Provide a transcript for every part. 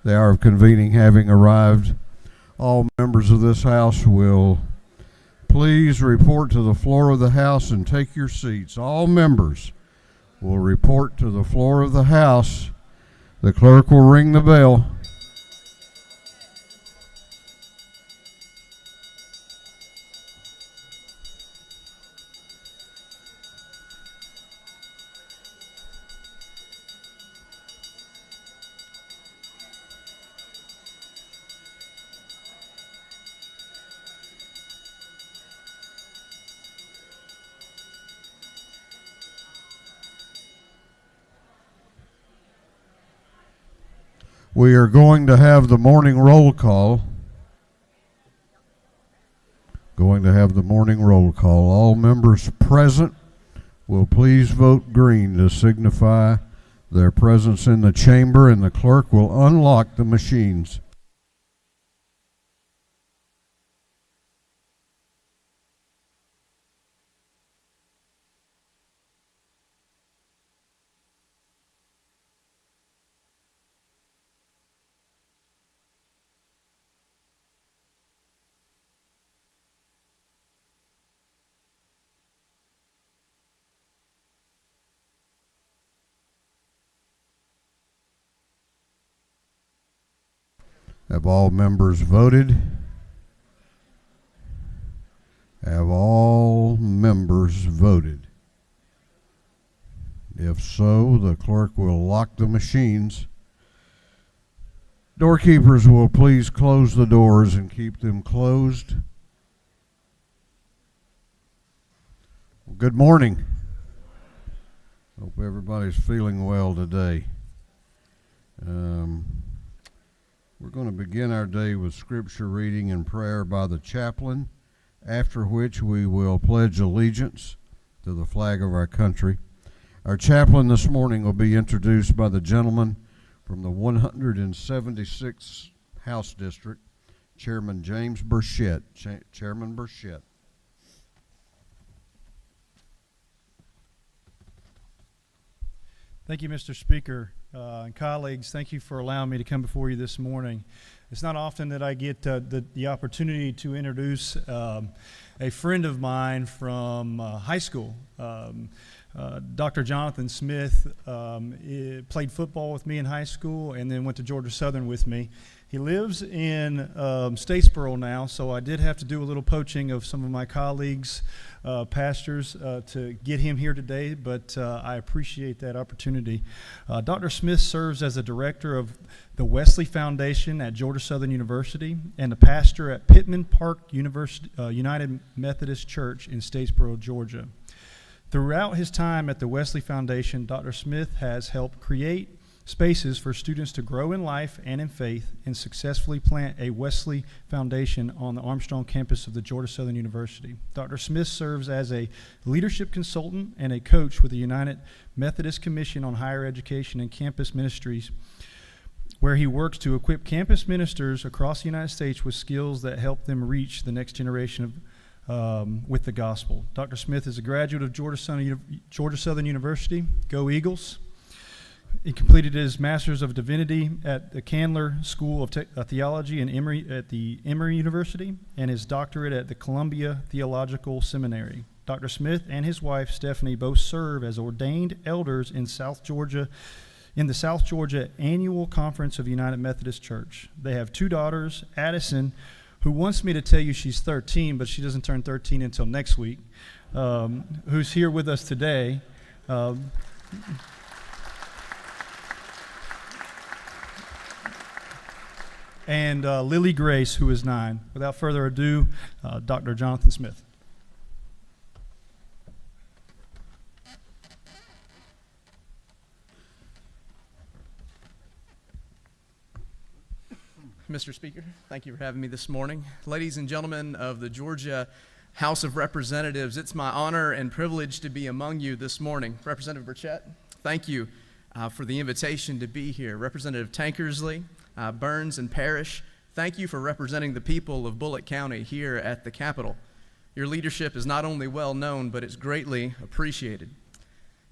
The hour of convening having arrived, all members of this house will please report to the floor of the house and take your seats. All members will report to the floor of the house. The clerk will ring the bell. We are going to have the morning roll call. All members present will please vote green to signify their presence in the chamber, and the clerk will unlock the machines. Have all members voted? Have all members voted? If so, the clerk will lock the machines. Doorkeepers will please close the doors and keep them closed. Well, good morning. Hope everybody's feeling well today. We're going to begin our day with scripture reading and prayer by the chaplain, after which we will pledge allegiance to the flag of our country. Our chaplain this morning will be introduced by the gentleman from the 176th House District, Chairman James Burchett. Chairman Burchett. Thank you, Mr. Speaker. And colleagues, thank you for allowing me to come before you this morning. It's not often that I get the opportunity to introduce a friend of mine from high school. Dr. Jonathan Smith played football with me in high school and then went to Georgia Southern with me. He lives in Statesboro now, so I did have to do a little poaching of some of my colleagues, pastors, to get him here today, but I appreciate that opportunity. Dr. Smith serves as a director of the Wesley Foundation at Georgia Southern University and a pastor at Pittman Park University, United Methodist Church in Statesboro, Georgia. Throughout his time at the Wesley Foundation, Dr. Smith has helped create spaces for students to grow in life and in faith and successfully plant a Wesley Foundation on the Armstrong campus of the Georgia Southern University. Dr. Smith serves as a leadership consultant and a coach with the United Methodist Commission on Higher Education and Campus Ministries, where he works to equip campus ministers across the United States with skills that help them reach the next generation with the gospel. Dr. Smith is a graduate of Georgia Southern University. Go Eagles. He completed his Master's of Divinity at the Candler School of Theology at the Emory University and his doctorate at the Columbia Theological Seminary. Dr. Smith and his wife, Stephanie, both serve as ordained elders in the South Georgia Annual Conference of United Methodist Church. They have two daughters, Addison, who wants me to tell you she's 13, but she doesn't turn 13 until next week, who's here with us today. And Lily Grace, who is 9. Without further ado, Dr. Jonathan Smith. Mr. Speaker, thank you for having me this morning. Ladies and gentlemen of the Georgia House of Representatives, it's my honor and privilege to be among you this morning. Representative Burchett, thank you for the invitation to be here. Representative Tankersley, Burns, and Parrish, thank you for representing the people of Bullitt County here at the Capitol. Your leadership is not only well known, but it's greatly appreciated.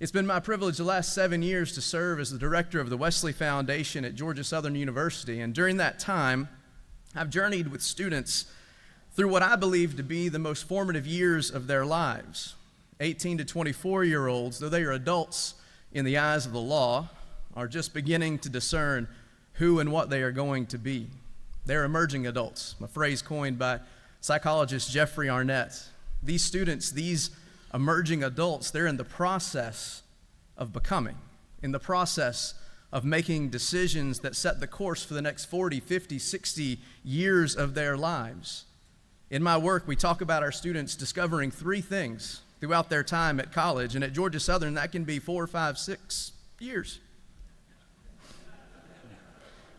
It's been my privilege the last 7 years to serve as the director of the Wesley Foundation at Georgia Southern University, and during that time, I've journeyed with students through what I believe to be the most formative years of their lives. 18 to 24-year-olds, though they are adults in the eyes of the law, are just beginning to discern who and what they are going to be. They're emerging adults, a phrase coined by psychologist Jeffrey Arnett. These students, these emerging adults, they're in the process of becoming, in the process of making decisions that set the course for the next 40, 50, 60 years of their lives. In my work, we talk about our students discovering 3 things throughout their time at college, and at Georgia Southern, that can be 4, 5, 6 years.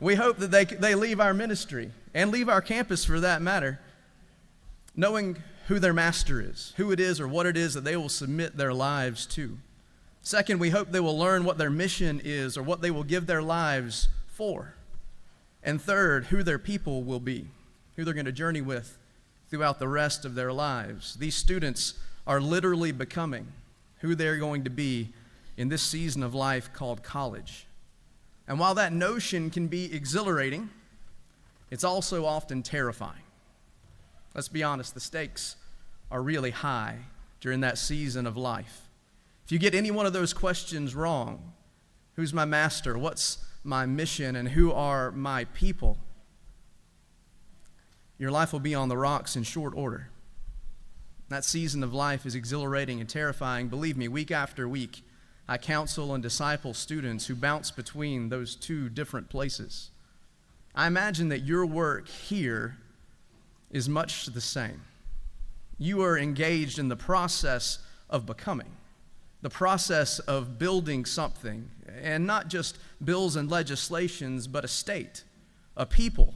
We hope that they leave our ministry, and leave our campus for that matter, knowing who their master is, who it is or what it is that they will submit their lives to. Second, we hope they will learn what their mission is or what they will give their lives for. And third, who their people will be, who they're going to journey with throughout the rest of their lives. These students are literally becoming who they're going to be in this season of life called college. And while that notion can be exhilarating, it's also often terrifying. Let's be honest, the stakes are really high during that season of life. If you get any one of those questions wrong, who's my master, what's my mission, and who are my people, your life will be on the rocks in short order. That season of life is exhilarating and terrifying. Believe me, week after week, I counsel and disciple students who bounce between those 2 different places. I imagine that your work here is much the same. You are engaged in the process of becoming, the process of building something, and not just bills and legislations, but a state, a people,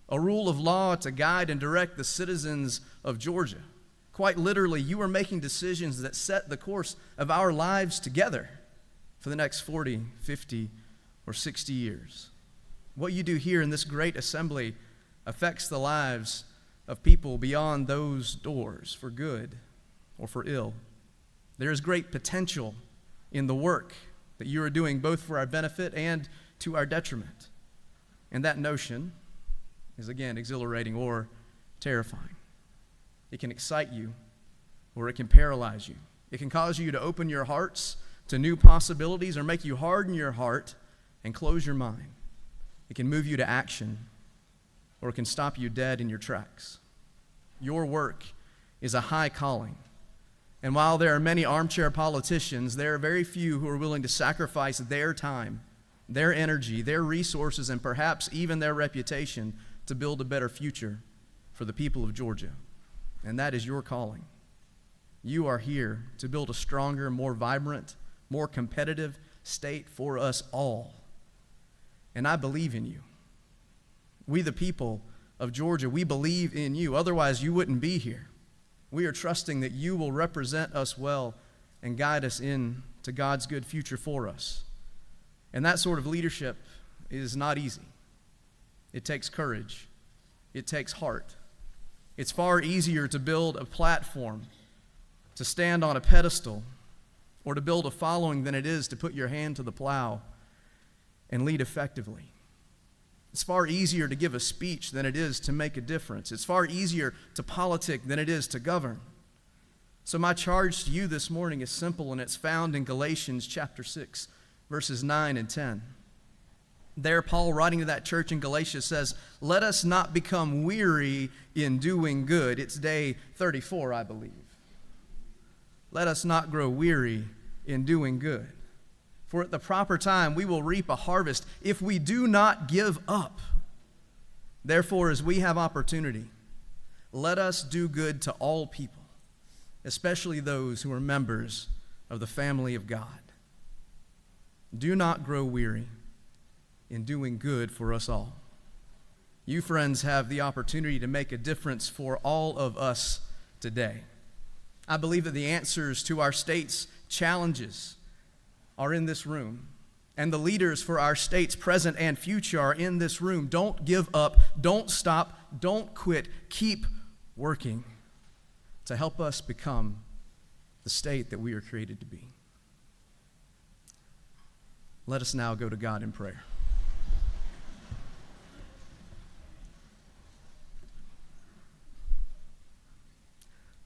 a rule of law to guide and direct the citizens of Georgia. Quite literally, you are making decisions that set the course of our lives together for the next 40, 50, or 60 years. What you do here in this great assembly affects the lives of people beyond those doors, for good or for ill. There is great potential in the work that you are doing, both for our benefit and to our detriment. And that notion is, again, exhilarating or terrifying. It can excite you, or it can paralyze you. It can cause you to open your hearts to new possibilities, or make you harden your heart and close your mind. It can move you to action, or it can stop you dead in your tracks. Your work is a high calling. And while there are many armchair politicians, there are very few who are willing to sacrifice their time, their energy, their resources, and perhaps even their reputation to build a better future for the people of Georgia. And that is your calling. You are here to build a stronger, more vibrant, more competitive state for us all. And I believe in you. We, the people of Georgia, we believe in you. Otherwise, you wouldn't be here. We are trusting that you will represent us well and guide us into God's good future for us. And that sort of leadership is not easy. It takes courage. It takes heart. It's far easier to build a platform, to stand on a pedestal, or to build a following than it is to put your hand to the plow and lead effectively. It's far easier to give a speech than it is to make a difference. It's far easier to politic than it is to govern. So my charge to you this morning is simple, and it's found in Galatians chapter 6, verses 9 and 10. There, Paul, writing to that church in Galatia, says, "Let us not become weary in doing good." It's day 34, I believe. Let us not grow weary in doing good. For at the proper time we will reap a harvest if we do not give up. Therefore, as we have opportunity, let us do good to all people, especially those who are members of the family of God. Do not grow weary in doing good for us all. You, friends, have the opportunity to make a difference for all of us today. I believe that the answers to our state's challenges are in this room, and the leaders for our state's present and future are in this room. Don't give up. Don't stop. Don't quit. Keep working to help us become the state that we are created to be. Let us now go to God in prayer.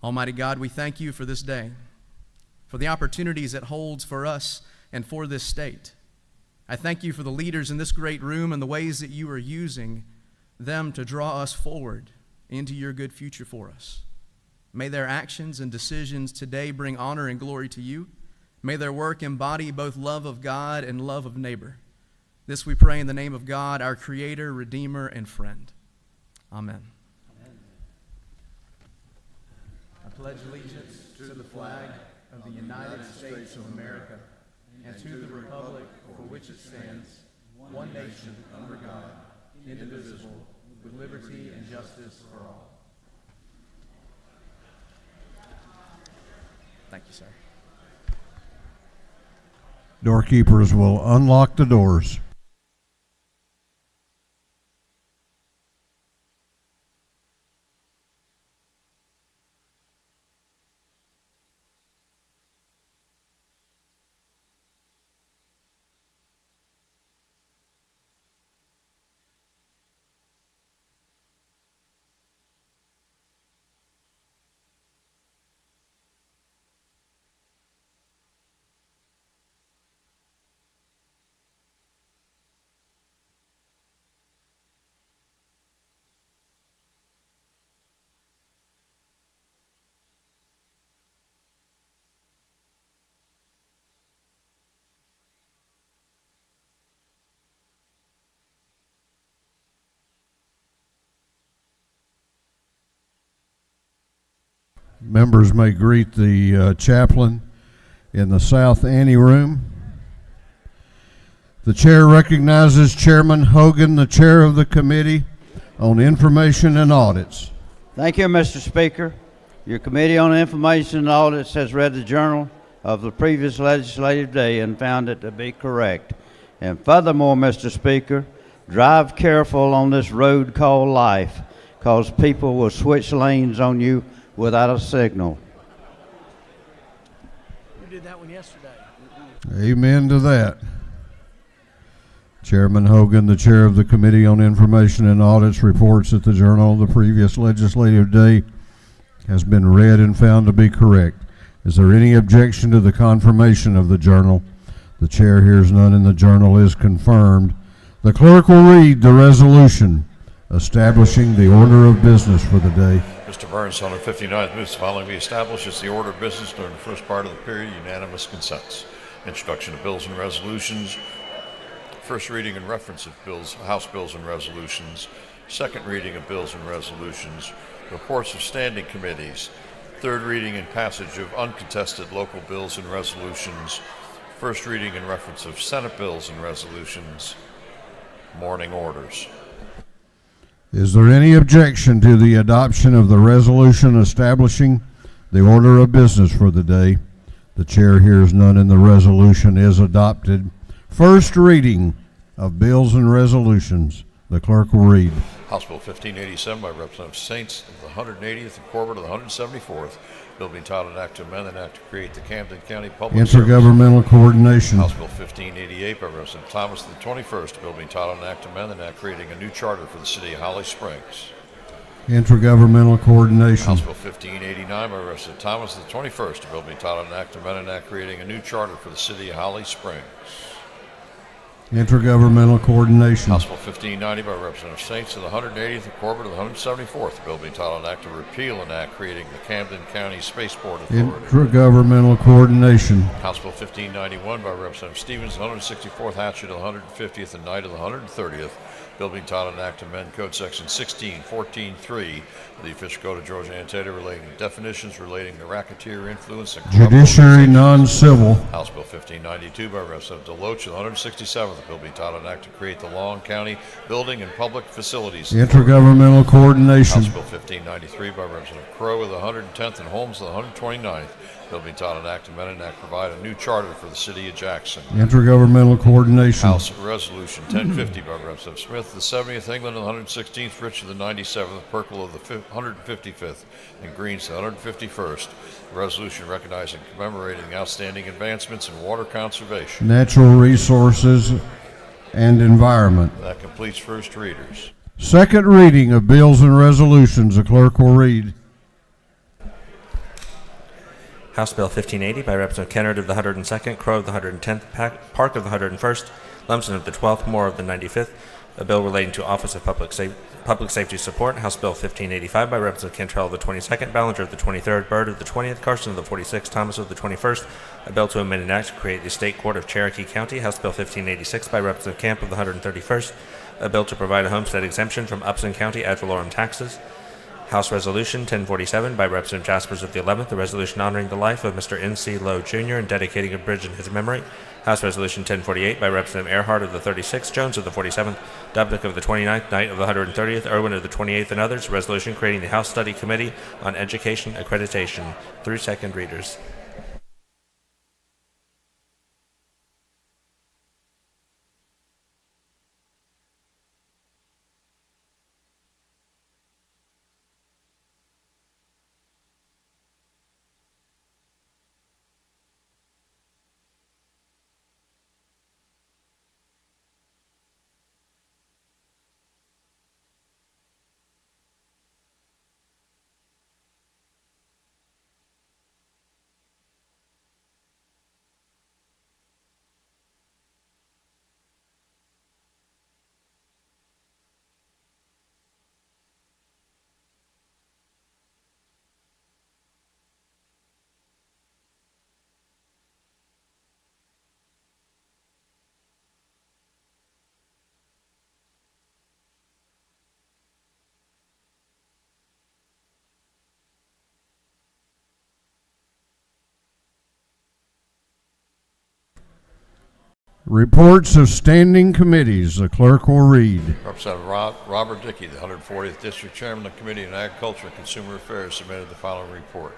Almighty God, we thank you for this day, for the opportunities it holds for us and for this state. I thank you for the leaders in this great room and the ways that you are using them to draw us forward into your good future for us. May their actions and decisions today bring honor and glory to you. May their work embody both love of God and love of neighbor. This we pray in the name of God, our Creator, Redeemer, and Friend. Amen. I pledge allegiance to the flag of the United States of America and to the republic for which it stands, one nation under God, indivisible, with liberty and justice for all. Thank you, sir. Doorkeepers will unlock the doors. Members may greet the chaplain in the South Anteroom. The chair recognizes Chairman Hogan, the chair of the Committee on Information and Audits. Thank you, Mr. Speaker. Your Committee on Information and Audits has read the journal of the previous legislative day and found it to be correct. And furthermore, Mr. Speaker, drive careful on this road called life, because people will switch lanes on you without a signal. You did that one yesterday. Amen to that. Chairman Hogan, the chair of the Committee on Information and Audits, reports that the journal of the previous legislative day has been read and found to be correct. Is there any objection to the confirmation of the journal? The chair hears none and the journal is confirmed. The clerk will read the resolution establishing the order of business for the day. Mr. Burns, 159th moves the following be established as the order of business during the first part of the period. Unanimous consents. Introduction of bills and resolutions. First reading and reference of bills, House bills and resolutions. Second reading of bills and resolutions. Reports of standing committees. Third reading and passage of uncontested local bills and resolutions. First reading and reference of Senate bills and resolutions. Morning orders. Is there any objection to the adoption of the resolution establishing the order of business for the day? The chair hears none and the resolution is adopted. First reading of bills and resolutions. The clerk will read. House Bill 1587 by Representative Saints of the 180th and Corbett of the 174th. Bill being entitled an act to amend an act to create the Camden County Public Service. Intergovernmental coordination. House Bill 1588 by Representative Thomas of the 21st. Bill being entitled an act to amend an act creating a new charter for the city of Holly Springs. Intergovernmental coordination. House Bill 1589 by Representative Thomas of the 21st. Bill being entitled an act to amend an act creating a new charter for the city of Holly Springs. Intergovernmental coordination. House Bill 1590 by Representative Saints of the 180th and Corbett of the 174th. Bill being entitled an act to repeal an act creating the Camden County Spaceport Authority. Intergovernmental coordination. House Bill 1591 by Representative Stevens, 164th Hatchet of the 150th and Knight of the 130th. Bill being entitled an act to amend Code Section 1614.3 of the Official Code of Georgia Antietam relating to definitions relating to racketeer influence and Judiciary non-civil. House Bill 1592 by Representative Deloach of the 167th. Bill being entitled an act to create the Long County Building and Public Facilities Intergovernmental coordination. House Bill 1593 by Representative Crowe of the 110th and Holmes of the 129th. Bill being titled, an act amended, an act provide a new charter for the city of Jackson. Intergovernmental coordination. House Resolution 1050 by Representative Smith, the 70th England and the 116th, Rich of the 97th, Perkle of the 155th, and Greens the 151st. A resolution recognizing and commemorating outstanding advancements in water conservation. Natural resources and environment. That completes first readers. Second reading of bills and resolutions. The clerk will read. House Bill 1580 by Representative Kennard of the 102nd, Crow of the 110th, Park of the 101st, Lumsden of the 12th, Moore of the 95th, a bill relating to Office of Public Safety Support. House Bill 1585 by Representative Cantrell of the 22nd, Ballinger of the 23rd, Byrd of the 20th, Carson of the 46th, Thomas of the 21st, a bill to amend an act to create the State Court of Cherokee County. House Bill 1586 by Representative Camp of the 131st, a bill to provide a homestead exemption from Upson County ad valorem taxes. House Resolution 1047 by Representative Jaspers of the 11th, a resolution honoring the life of Mr. N.C. Lowe, Jr. and dedicating a bridge in his memory. House Resolution 1048 by Representative Earhart of the 36th, Jones of the 47th, Dubnik of the 29th, Knight of the 130th, Irwin of the 28th, and others. A resolution creating the House Study Committee on Education Accreditation. Through second readers. Reports of standing committees. The clerk will read. Representative Robert Dickey, the 140th District Chairman of the Committee on Agriculture and Consumer Affairs, submitted the following report.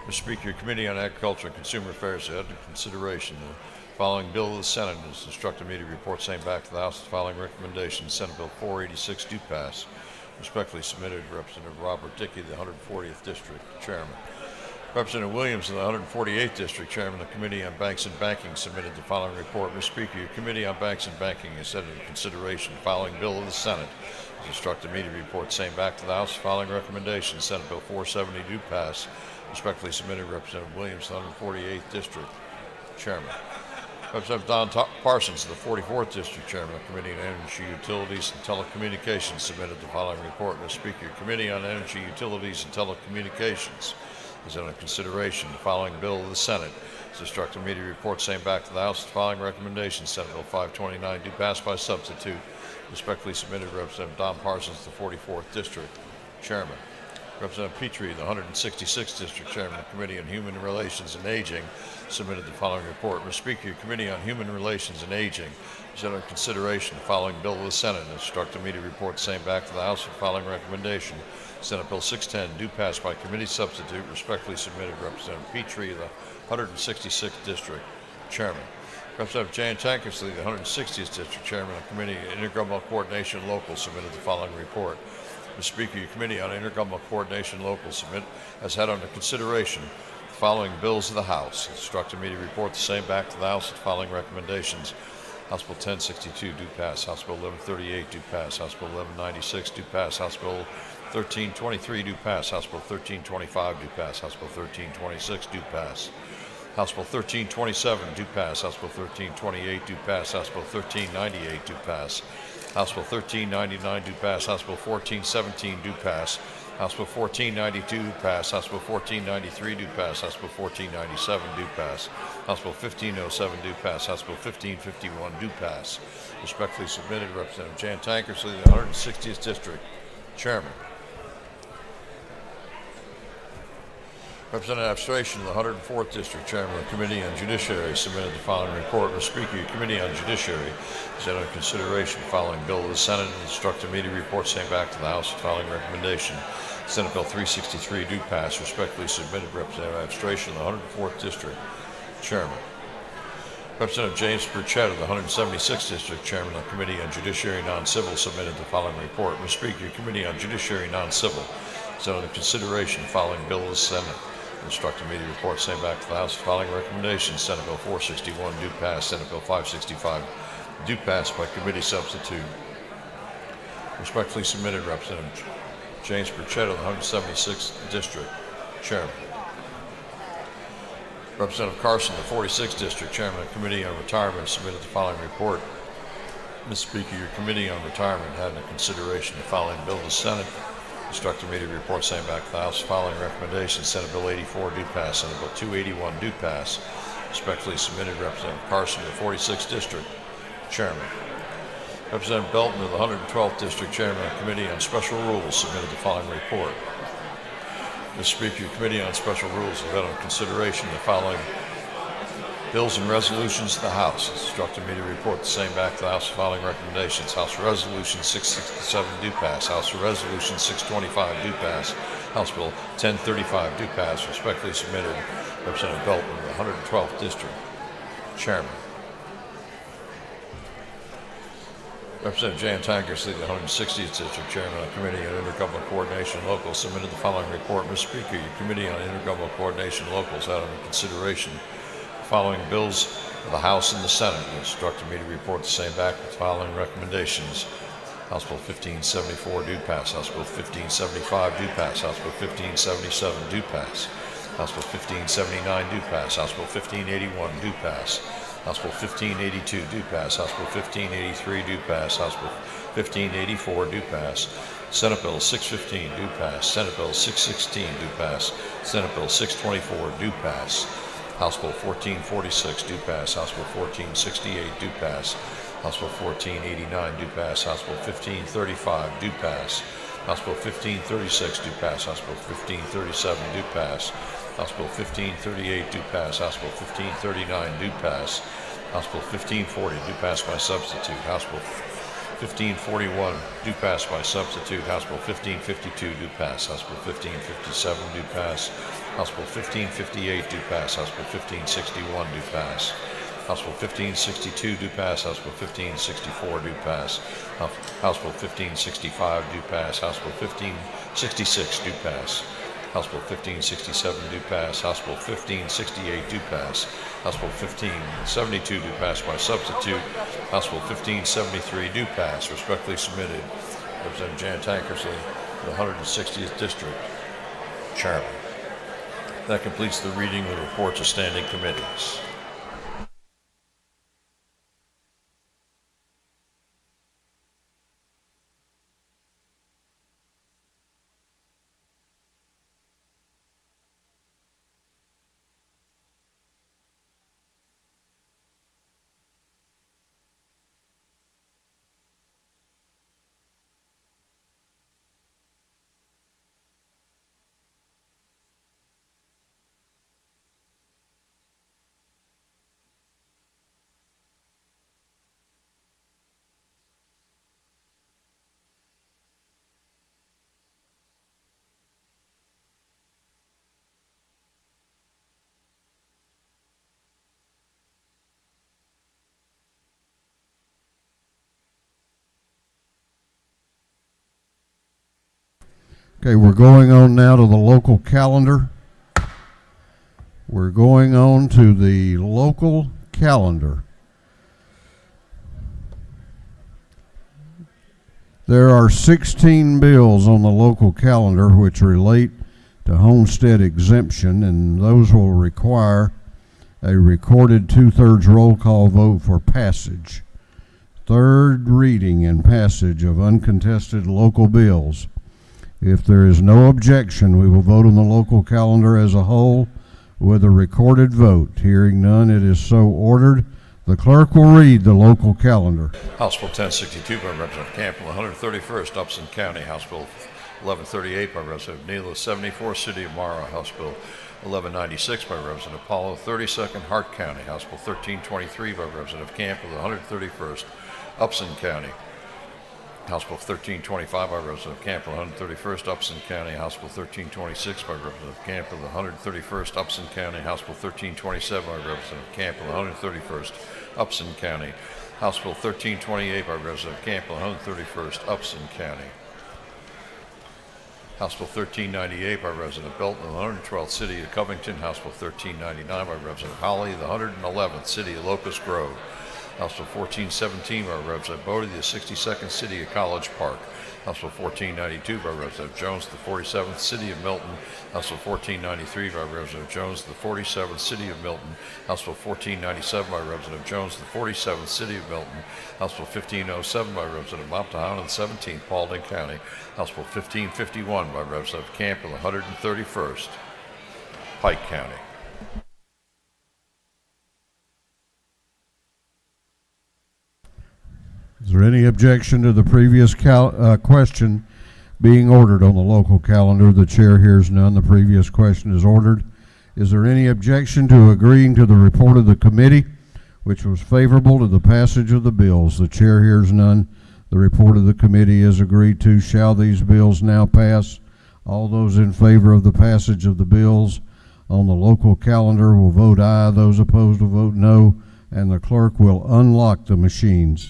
Mr. Speaker, your Committee on Agriculture and Consumer Affairs had under consideration the following bill of the Senate and has instructed me to report same back to the House. The following recommendation: Senate Bill 486 do pass. Respectfully submitted, Representative Robert Dickey, the 140th District Chairman. Representative Williams of the 148th District, Chairman of the Committee on Banks and Banking, submitted the following report. Mr. Speaker, your Committee on Banks and Banking has had under consideration the following bill of the Senate. Has instructed me to report same back to the House. The following recommendation: Senate Bill 470 do pass. Respectfully submitted, Representative Williams, the 148th District Chairman. Representative Don Parsons of the 44th District, Chairman of the Committee on Energy, Utilities, and Telecommunications, submitted the following report. Mr. Speaker, your Committee on Energy, Utilities, and Telecommunications is under consideration the following bill of the Senate. It's instructed me to report same back to the House. The following recommendation: Senate Bill 529 do pass by substitute. Respectfully submitted, Representative Don Parsons, the 44th District Chairman. Representative Petrie, the 166th District Chairman of the Committee on Human Relations and Aging, submitted the following report. Mr. Speaker, your Committee on Human Relations and Aging is under consideration the following bill of the Senate and instructed me to report same back to the House. The following recommendation: Senate Bill 610 do pass by committee substitute. Respectfully submitted, Representative Petrie, the 166th District Chairman. Representative Jan Tankersley, the 160th District Chairman of the Committee on Intergovernmental Coordination Local, submitted the following report. Mr. Speaker, your Committee on Intergovernmental Coordination Local has had under consideration the following bills of the House. It instructed me to report the same back to the House with the following recommendations: House Bill 1062 do pass. House Bill 1138 do pass. House Bill 1196 do pass. House Bill 1323 do pass. House Bill 1325 do pass. House Bill 1326 do pass. House Bill 1327 do pass. House Bill 1328 do pass. House Bill 1398 do pass. House Bill 1399 do pass. House Bill 1417 do pass. House Bill 1492 do pass. House Bill 1493 do pass. House Bill 1497 do pass. House Bill 1507 do pass. House Bill 1551 do pass. Respectfully submitted, Representative Jan Tankersley, the 160th District Chairman. Representative Abstration of the 104th District, Chairman of the Committee on Judiciary, submitted the following report. Mr. Speaker, your Committee on Judiciary is under consideration following bill of the Senate and instructed me to report same back to the House with following recommendation. Senate Bill 363 do pass. Respectfully submitted, Representative Abstration of the 104th District, Chairman. Representative James Burchett of the 176th District, Chairman of the Committee on Judiciary Non-Civil, submitted the following report. Mr. Speaker, your Committee on Judiciary Non-Civil is under consideration following bill of the Senate. Instructed me to report same back to the House. Following recommendations: Senate Bill 461 do pass. Senate Bill 565 do pass by committee substitute. Respectfully submitted, Representative James Burchett of the 176th District, Chairman. Representative Carson, the 46th District, Chairman of the Committee on Retirement, submitted the following report. Mr. Speaker, your Committee on Retirement had in consideration the following bill to Senate. Instructed me to report same back to the House. Following recommendations: Senate Bill 84 do pass. Senate Bill 281 do pass. Respectfully submitted, Representative Carson of the 46th District, Chairman. Representative Belton of the 112th District, Chairman of the Committee on Special Rules, submitted the following report. Mr. Speaker, your Committee on Special Rules has had on consideration the following bills and resolutions to the House. Instructed me to report the same back to the House following recommendations. House Resolution 667 do pass. House Resolution 625 do pass. House Bill 1035 do pass. Respectfully submitted, Representative Belton of the 112th District, Chairman. Representative Jan Tankersley, the 160th District, Chairman of the Committee on Intergovernmental Coordination and Locals, submitted the following report. Mr. Speaker, your Committee on Intergovernmental Coordination and Locals had under consideration following bills of the House and the Senate. Instructed me to report the same back with the following recommendations. House Bill 1574 do pass. House Bill 1575 do pass. House Bill 1577 do pass. House Bill 1579 do pass. House Bill 1581 do pass. House Bill 1582 do pass. House Bill 1583 do pass. House Bill 1584 do pass. Senate Bill 615 do pass. Senate Bill 616 do pass. Senate Bill 624 do pass. House Bill 1446 do pass. House Bill 1468 do pass. House Bill 1489 do pass. House Bill 1535 do pass. House Bill 1536 do pass. House Bill 1537 do pass. House Bill 1538 do pass. House Bill 1539 do pass. House Bill 1540 do pass by substitute. House Bill 1541 do pass by substitute. House Bill 1552 do pass. House Bill 1557 do pass. House Bill 1558 do pass. House Bill 1561 do pass. House Bill 1562 do pass. House Bill 1564 do pass. House Bill 1565 do pass. House Bill 1566 do pass. House Bill 1567 do pass. House Bill 1568 do pass. House Bill 1572 do pass by substitute. House Bill 1573 do pass. Respectfully submitted, Representative Jan Tankersley, the 160th District, Chairman. That completes the reading of the reports of standing committees. Okay, we're going on now to the local calendar. We're going on to the local calendar. There are 16 bills on the local calendar which relate to homestead exemption, and those will require a recorded 2/3 roll call vote for passage. Third reading and passage of uncontested local bills. If there is no objection, we will vote on the local calendar as a whole with a recorded vote. Hearing none, it is so ordered. The clerk will read the local calendar. House Bill 1062 by Representative Campbell, 131st, Upson County. House Bill 1138 by Representative Neal, 74th City of Mara. House Bill 1196 by Representative Paulo, 32nd Hart County. House Bill 1323 by Representative Camp of the 131st Upson County. House Bill 1325 by Representative Camp of the 131st Upson County. House Bill 1326 by Representative Camp of the 131st Upson County. House Bill 1327 by Representative Camp of the 131st Upson County. House Bill 1328 by Representative Camp of the 131st Upson County. House Bill 1398 by Representative Belton of the 112th City of Covington. House Bill 1399 by Representative Holly of the 111th City of Locust Grove. House Bill 1417 by Representative Bodie of the 62nd City of College Park. House Bill 1492 by Representative Jones of the 47th City of Milton. House Bill 1493 by Representative Jones of the 47th City of Milton. House Bill 1497 by Representative Jones of the 47th City of Milton. House Bill 1507 by Representative Moptahana of the 17th Paulding County. House Bill 1551 by Representative Camp of the 131st Pike County. Is there any objection to the previous question being ordered on the local calendar? The chair hears none. The previous question is ordered. Is there any objection to agreeing to the report of the committee, which was favorable to the passage of the bills? The chair hears none. The report of the committee is agreed to. Shall these bills now pass? All those in favor of the passage of the bills on the local calendar will vote aye. Those opposed will vote no, and the clerk will unlock the machines.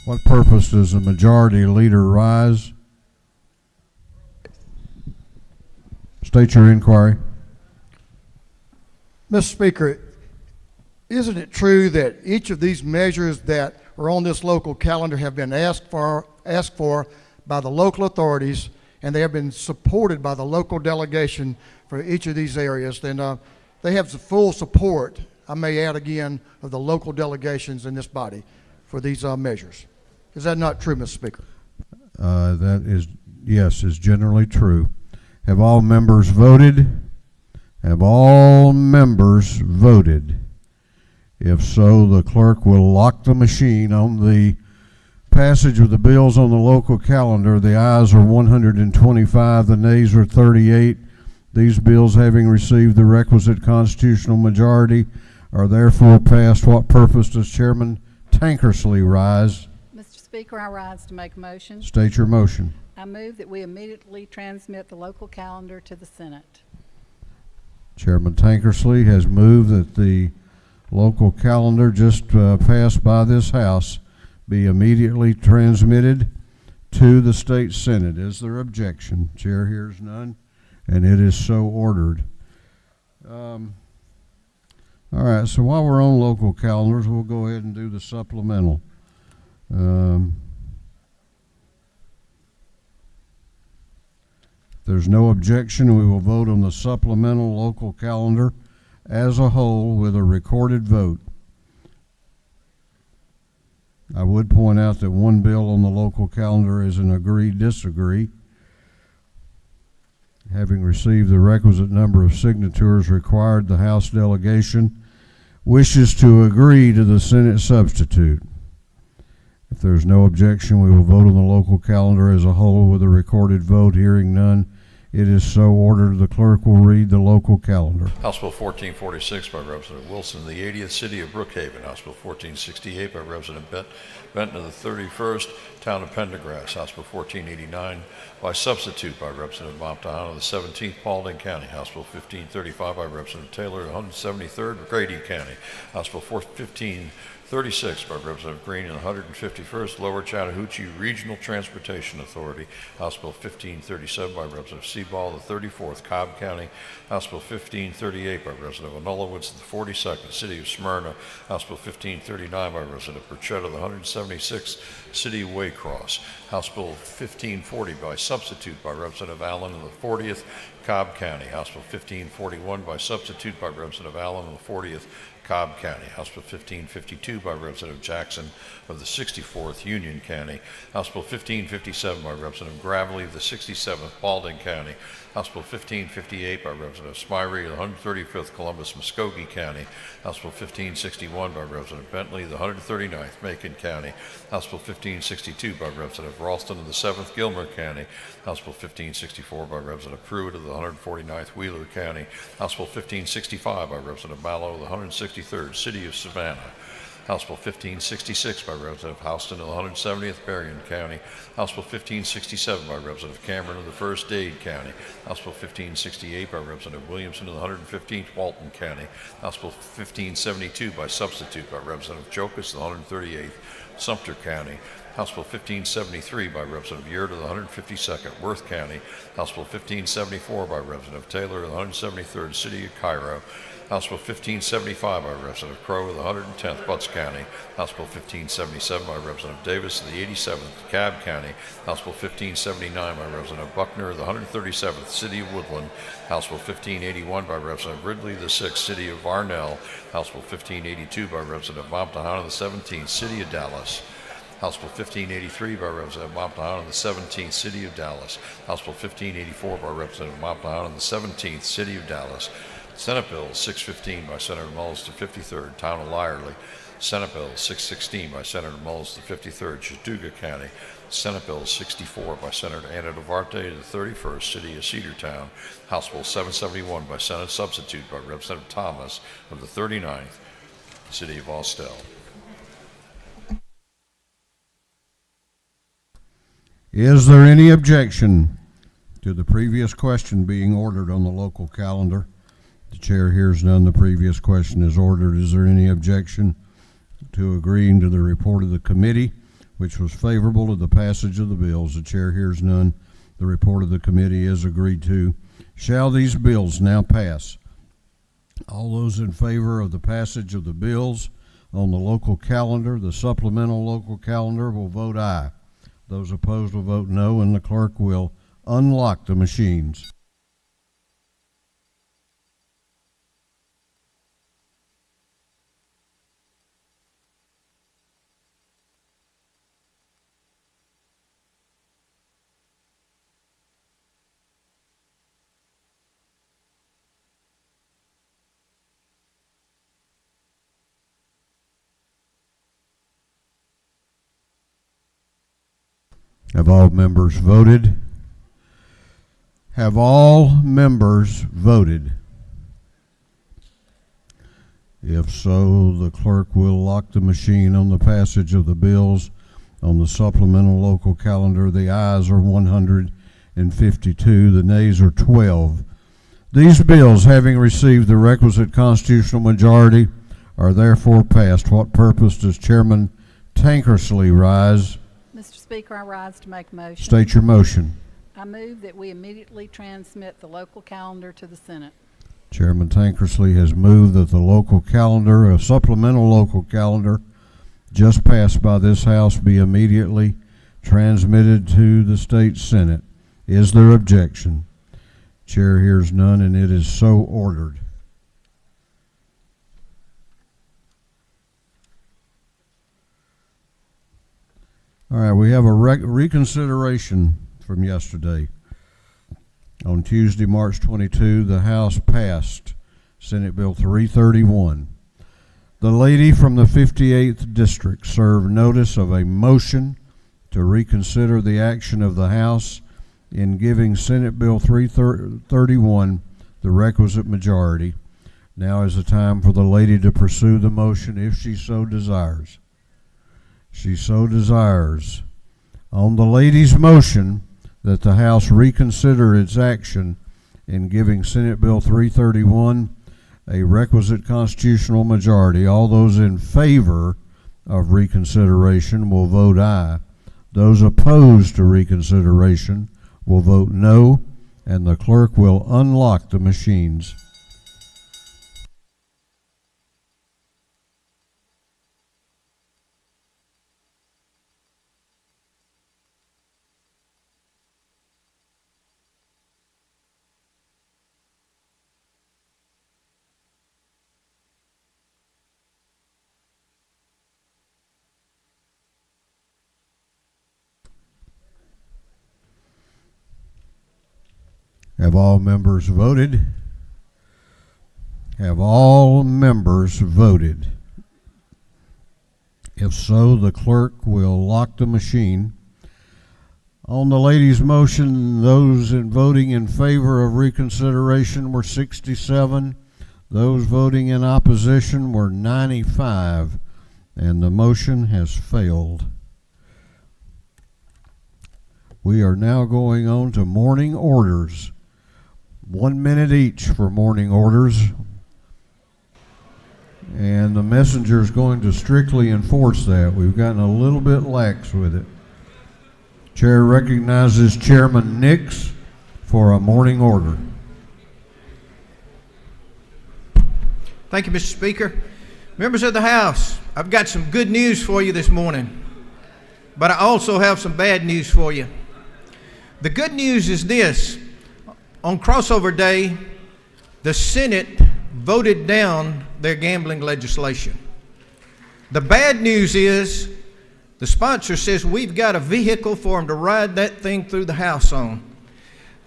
What purpose does the majority leader rise? State your inquiry. Mr. Speaker, isn't it true that each of these measures that are on this local calendar have been asked for by the local authorities, and they have been supported by the local delegation for each of these areas? Then they have the full support, I may add again, of the local delegations in this body for these measures. Is that not true, Mr. Speaker? That is, yes, is generally true. Have all members voted? Have all members voted? If so, the clerk will lock the machine on the passage of the bills on the local calendar. The ayes are 125, the nays are 38. These bills, having received the requisite constitutional majority, are therefore passed. What purpose does Chairman Tankersley rise? Mr. Speaker, I rise to make a motion. State your motion. I move that we immediately transmit the local calendar to the Senate. Chairman Tankersley has moved that the local calendar just passed by this House be immediately transmitted to the State Senate. Is there objection? Chair hears none, and it is so ordered. All right, so while we're on local calendars, we'll go ahead and do the supplemental. If there's no objection, we will vote on the supplemental local calendar as a whole with a recorded vote. I would point out that one bill on the local calendar is an agree-disagree. Having received the requisite number of signatures required, the House delegation wishes to agree to the Senate substitute. If there's no objection, we will vote on the local calendar as a whole with a recorded vote. Hearing none, it is so ordered. The clerk will read the local calendar. House Bill 1446 by Representative Wilson of the 80th City of Brookhaven. House Bill 1468 by Representative Benton of the 31st Town of Pendergrass. House Bill 1489 by substitute by Representative Moptahana of the 17th Paulding County. House Bill 1535 by Representative Taylor of the 173rd Grady County. House Bill 1536 by Representative Green in the 151st Lower Chattahoochee Regional Transportation Authority. House Bill 1537 by Representative Seaball of the 34th Cobb County. House Bill 1538 by Representative Onulowitz of the 42nd City of Smyrna. House Bill 1539 by Representative Burchett of the 176th City of Waycross. House Bill 1540 by substitute by Representative Allen of the 40th Cobb County. House Bill 1541 by substitute by Representative Allen of the 40th Cobb County. House Bill 1552 by Representative Jackson of the 64th Union County. House Bill 1557 by Representative Gravely of the 67th Baldwin County. House Bill 1558 by Representative Smyrie of the 135th Columbus Muskogee County. House Bill 1561 by Representative Bentley of the 139th Macon County. House Bill 1562 by Representative Ralston of the 7th Gilmer County. House Bill 1564 by Representative Pruitt of the 149th Wheeler County. House Bill 1565 by Representative Mallow of the 163rd City of Savannah. House Bill 1566 by Representative Houston of the 170th Berrien County. House Bill 1567 by Representative Cameron of the 1st Dade County. House Bill 1568 by Representative Williamson of the 115th Walton County. House Bill 1572 by substitute by Representative Caucus of the 138th Sumter County. House Bill 1573 by Representative Yurt of the 152nd Worth County. House Bill 1574 by Representative Taylor of the 173rd City of Cairo. House Bill 1575 by Representative Crowe of the 110th Butts County. House Bill 1577 by Representative Davis of the 87th DeKalb County. House Bill 1579 by Representative Buckner of the 137th City of Woodland. House Bill 1581 by Representative Ridley of the 6th City of Varnell. House Bill 1582 by Representative Momtahan of the 17th City of Dallas. House Bill 1583 by Representative Momtahan of the 17th City of Dallas. House Bill 1584 by Representative Momtahan of the 17th City of Dallas. Senate Bill 615 by Senator Mullis, the 53rd, Town of Lyerly. Senate Bill 616 by Senator Mullis, the 53rd, Chattooga County. Senate Bill 64 by Senator Anna Duarte, the 31st, City of Cedartown. House Bill 771 by Senate Substitute by Representative Thomas of the 39th, City of Austell. Is there any objection to the previous question being ordered on the local calendar? The chair hears none. The previous question is ordered. Is there any objection to agreeing to the report of the committee, which was favorable to the passage of the bills? The chair hears none. The report of the committee is agreed to. Shall these bills now pass? All those in favor of the passage of the bills on the local calendar, the supplemental local calendar, will vote aye. Those opposed will vote no, and the clerk will unlock the machines. Have all members voted? Have all members voted? If so, the clerk will lock the machine on the passage of the bills on the supplemental local calendar. The ayes are 152, the nays are 12. These bills, having received the requisite constitutional majority, are therefore passed. What purpose does Chairman Tankersley rise? Mr. Speaker, I rise to make a motion. State your motion. I move that we immediately transmit the local calendar to the Senate. Chairman Tankersley has moved that the local calendar, a supplemental local calendar just passed by this House, be immediately transmitted to the state Senate. Is there objection? Chair hears none, and it is so ordered. All right, we have a reconsideration from yesterday. On Tuesday, March 22, the House passed Senate Bill 331. The lady from the 58th District served notice of a motion to reconsider the action of the House in giving Senate Bill 331 the requisite majority. Now is the time for the lady to pursue the motion if she so desires. She so desires. On the lady's motion that the House reconsider its action in giving Senate Bill 331 a requisite constitutional majority, all those in favor of reconsideration will vote aye. Those opposed to reconsideration will vote no, and the clerk will unlock the machines. Have all members voted? Have all members voted? If so, the clerk will lock the machine. On the lady's motion, those voting in favor of reconsideration were 67. Those voting in opposition were 95, and the motion has failed. We are now going on to morning orders. 1 minute each for morning orders. And the messenger is going to strictly enforce that. We've gotten a little bit lax with it. Chair recognizes Chairman Nix for a morning order. Thank you, Mr. Speaker. Members of the House, I've got some good news for you this morning, but I also have some bad news for you. The good news is this. On crossover day, the Senate voted down their gambling legislation. The bad news is the sponsor says we've got a vehicle for them to ride that thing through the House on.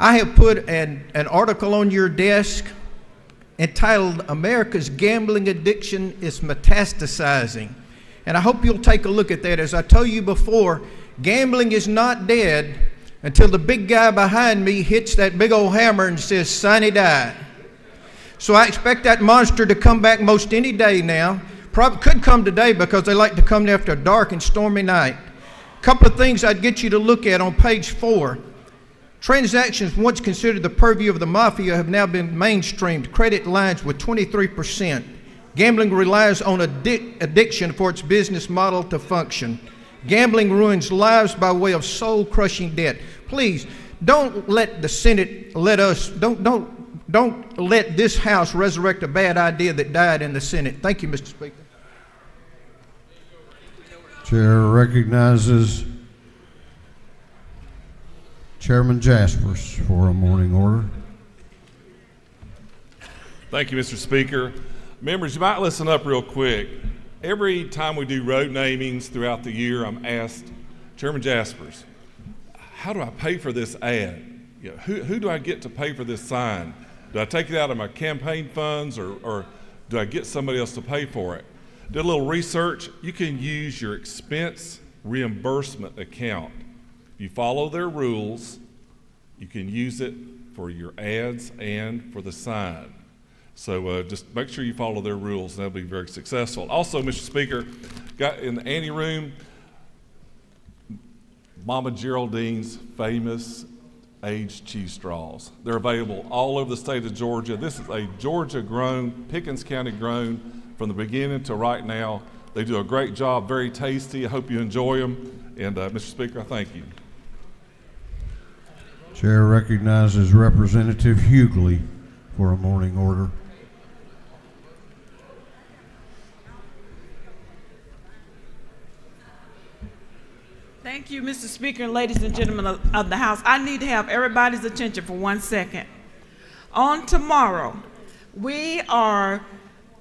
I have put an article on your desk entitled America's Gambling Addiction is Metastasizing. And I hope you'll take a look at that. As I told you before, gambling is not dead until the big guy behind me hits that big old hammer and says, "Sonny died." So I expect that monster to come back most any day now. Probably could come today because they like to come after a dark and stormy night. A couple of things I'd get you to look at on page 4. Transactions once considered the purview of the mafia have now been mainstreamed. Credit lines with 23%. Gambling relies on addiction for its business model to function. Gambling ruins lives by way of soul-crushing debt. Please, don't let the Senate don't let this House resurrect a bad idea that died in the Senate. Thank you, Mr. Speaker. Chair recognizes Chairman Jaspers for a morning order. Thank you, Mr. Speaker. Members, you might listen up real quick. Every time we do road namings throughout the year, I'm asked, Chairman Jaspers, how do I pay for this ad? Who do I get to pay for this sign? Do I take it out of my campaign funds or do I get somebody else to pay for it? Did a little research. You can use your expense reimbursement account. If you follow their rules, you can use it for your ads and for the sign. So just make sure you follow their rules, and that'll be very successful. Also, Mr. Speaker, got in the ante room, Mama Geraldine's famous aged cheese straws. They're available all over the state of Georgia. This is a Georgia-grown, Pickens County grown from the beginning to right now. They do a great job, very tasty. I hope you enjoy them. And Mr. Speaker, I thank you. Chair recognizes Representative Hughley for a morning order. Thank you, Mr. Speaker, and ladies and gentlemen of the House. I need to have everybody's attention for 1 second. On tomorrow, we are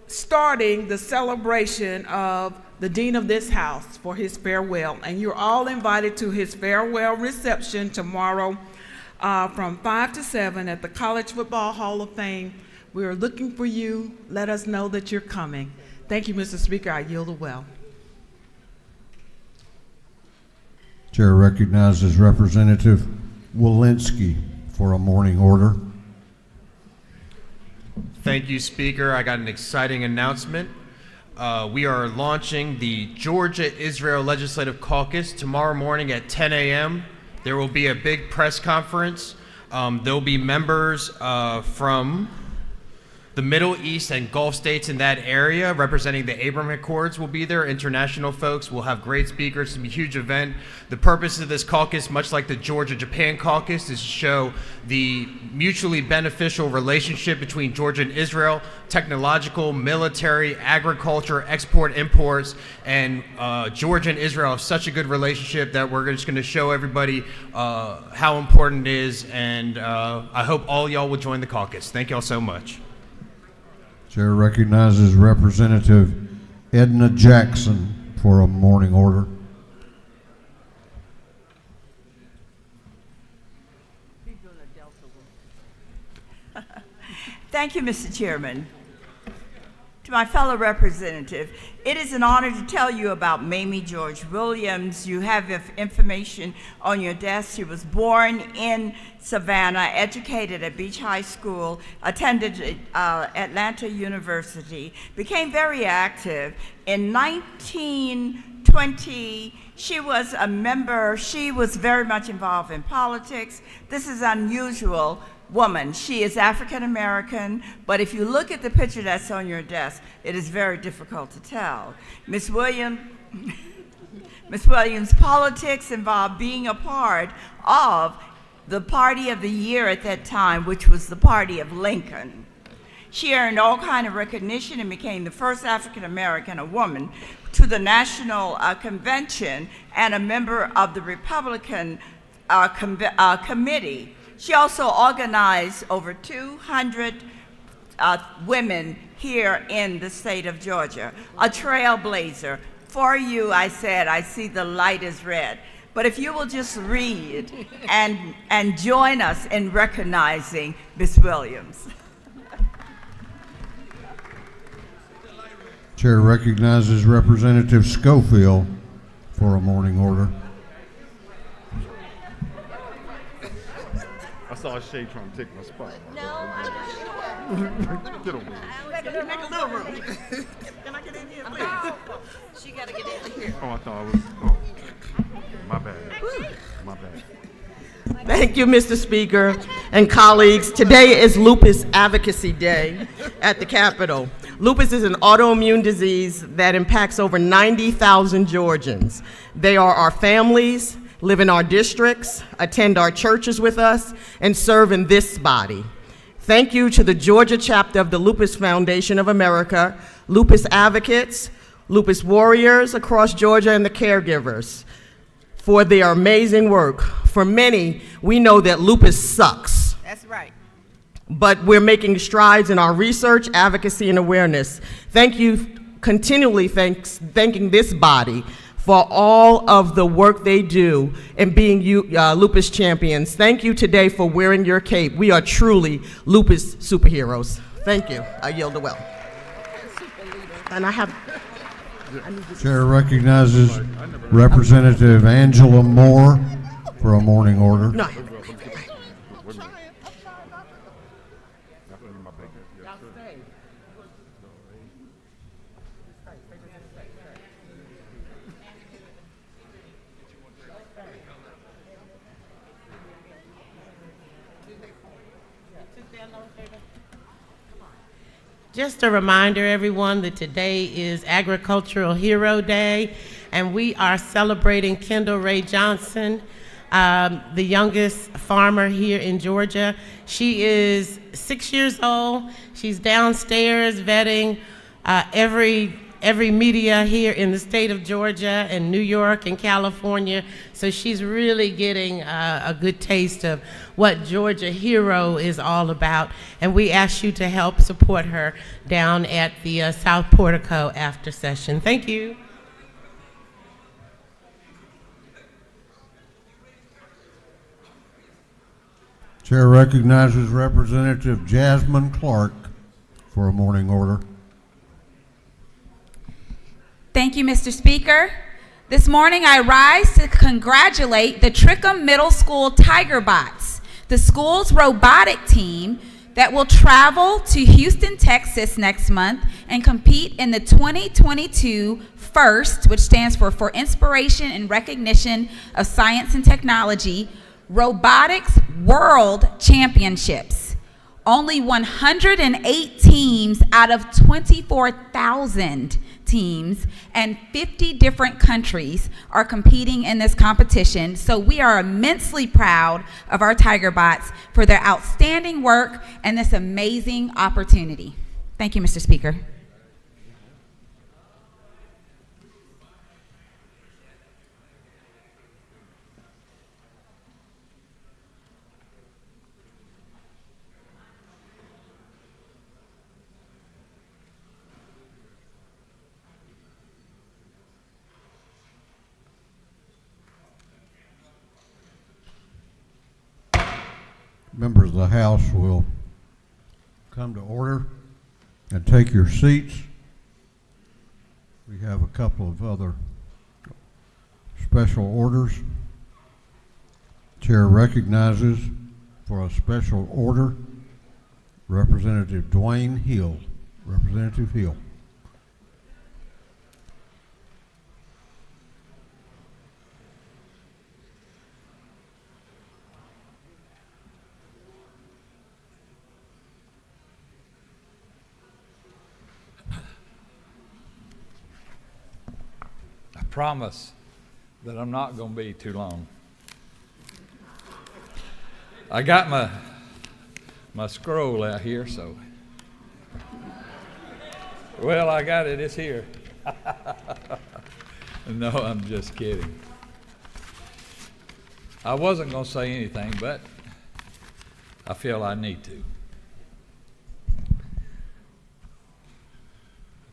starting the celebration of the Dean of this House for his farewell, and you're all invited to his farewell reception tomorrow from 5 to 7 at the College Football Hall of Fame. We're looking for you. Let us know that you're coming. Thank you, Mr. Speaker. I yield the well. Chair recognizes Representative Walensky for a morning order. Thank you, Speaker. I got an exciting announcement. We are launching the Georgia-Israel Legislative Caucus tomorrow morning at 10 a.m. There will be a big press conference. There will be members from the Middle East and Gulf states in that area representing the Abraham Accords will be there. International folks will have great speakers. It's a huge event. The purpose of this caucus, much like the Georgia-Japan caucus, is to show the mutually beneficial relationship between Georgia and Israel, technological, military, agriculture, export, imports, and Georgia and Israel have such a good relationship that we're just going to show everybody how important it is, and I hope all y'all will join the caucus. Thank y'all so much. Chair recognizes Representative Edna Jackson for a morning order. Thank you, Mr. Chairman. To my fellow representative, it is an honor to tell you about Mamie George Williams. You have information on your desk. She was born in Savannah, educated at Beach High School, attended Atlanta University, became very active. In 1920, she was a member, she was very much involved in politics. This is unusual. Woman. She is African American, but if you look at the picture that's on your desk, it is very difficult to tell. Miss Williams' politics involved being a part of the party of the year at that time, which was the party of Lincoln. She earned all kind of recognition and became the first African American, a woman, to the National Convention and a member of the Republican Committee. She also organized over 200 women here in the state of Georgia, a trailblazer. For you, I said, I see the light is red. But if you will just read and join us in recognizing Miss Williams. Chair recognizes Representative Schofield for a morning order. I saw Shay trying to take my spot. No, I'm not. Get over here. Make a little room. Can I get in here, please? She got to get in here. Oh, I thought I was. Oh, my bad. My bad. Thank you, Mr. Speaker and colleagues. Today is Lupus Advocacy Day at the Capitol. Lupus is an autoimmune disease that impacts over 90,000 Georgians. They are our families, live in our districts, attend our churches with us, and serve in this body. Thank you to the Georgia chapter of the Lupus Foundation of America, lupus advocates, lupus warriors across Georgia, and the caregivers for their amazing work. For many, we know that lupus sucks. That's right. But we're making strides in our research, advocacy, and awareness. Thank you, continually thanking this body for all of the work they do in being lupus champions. Thank you today for wearing your cape. We are truly lupus superheroes. Thank you. I yield the well. And I have. Chair recognizes Representative Angela Moore for a morning order. No. Just a reminder, everyone, that today is Agricultural Hero Day, and we are celebrating Kendall Ray Johnson, the youngest farmer here in Georgia. She is 6 years old. She's downstairs vetting every media here in the state of Georgia and New York and California. So she's really getting a good taste of what Georgia Hero is all about. And we ask you to help support her down at the South Portico after session. Thank you. Chair recognizes Representative Jasmine Clark for a morning order. Thank you, Mr. Speaker. This morning I rise to congratulate the Trickham Middle School Tiger Bots, the school's robotic team that will travel to Houston, Texas next month and compete in the 2022 FIRST, which stands for Inspiration and Recognition of Science and Technology, Robotics World Championships. Only 108 teams out of 24,000 teams and 50 different countries are competing in this competition. So we are immensely proud of our Tiger Bots for their outstanding work and this amazing opportunity. Thank you, Mr. Speaker. Members of the House will come to order and take your seats. We have a couple of other special orders. Chair recognizes for a special order Representative Dwayne Hill. Representative Hill. I promise that I'm not going to be too long. I got my scroll out here, so. Well, I got it. It's here. No, I'm just kidding. I wasn't going to say anything, but I feel I need to.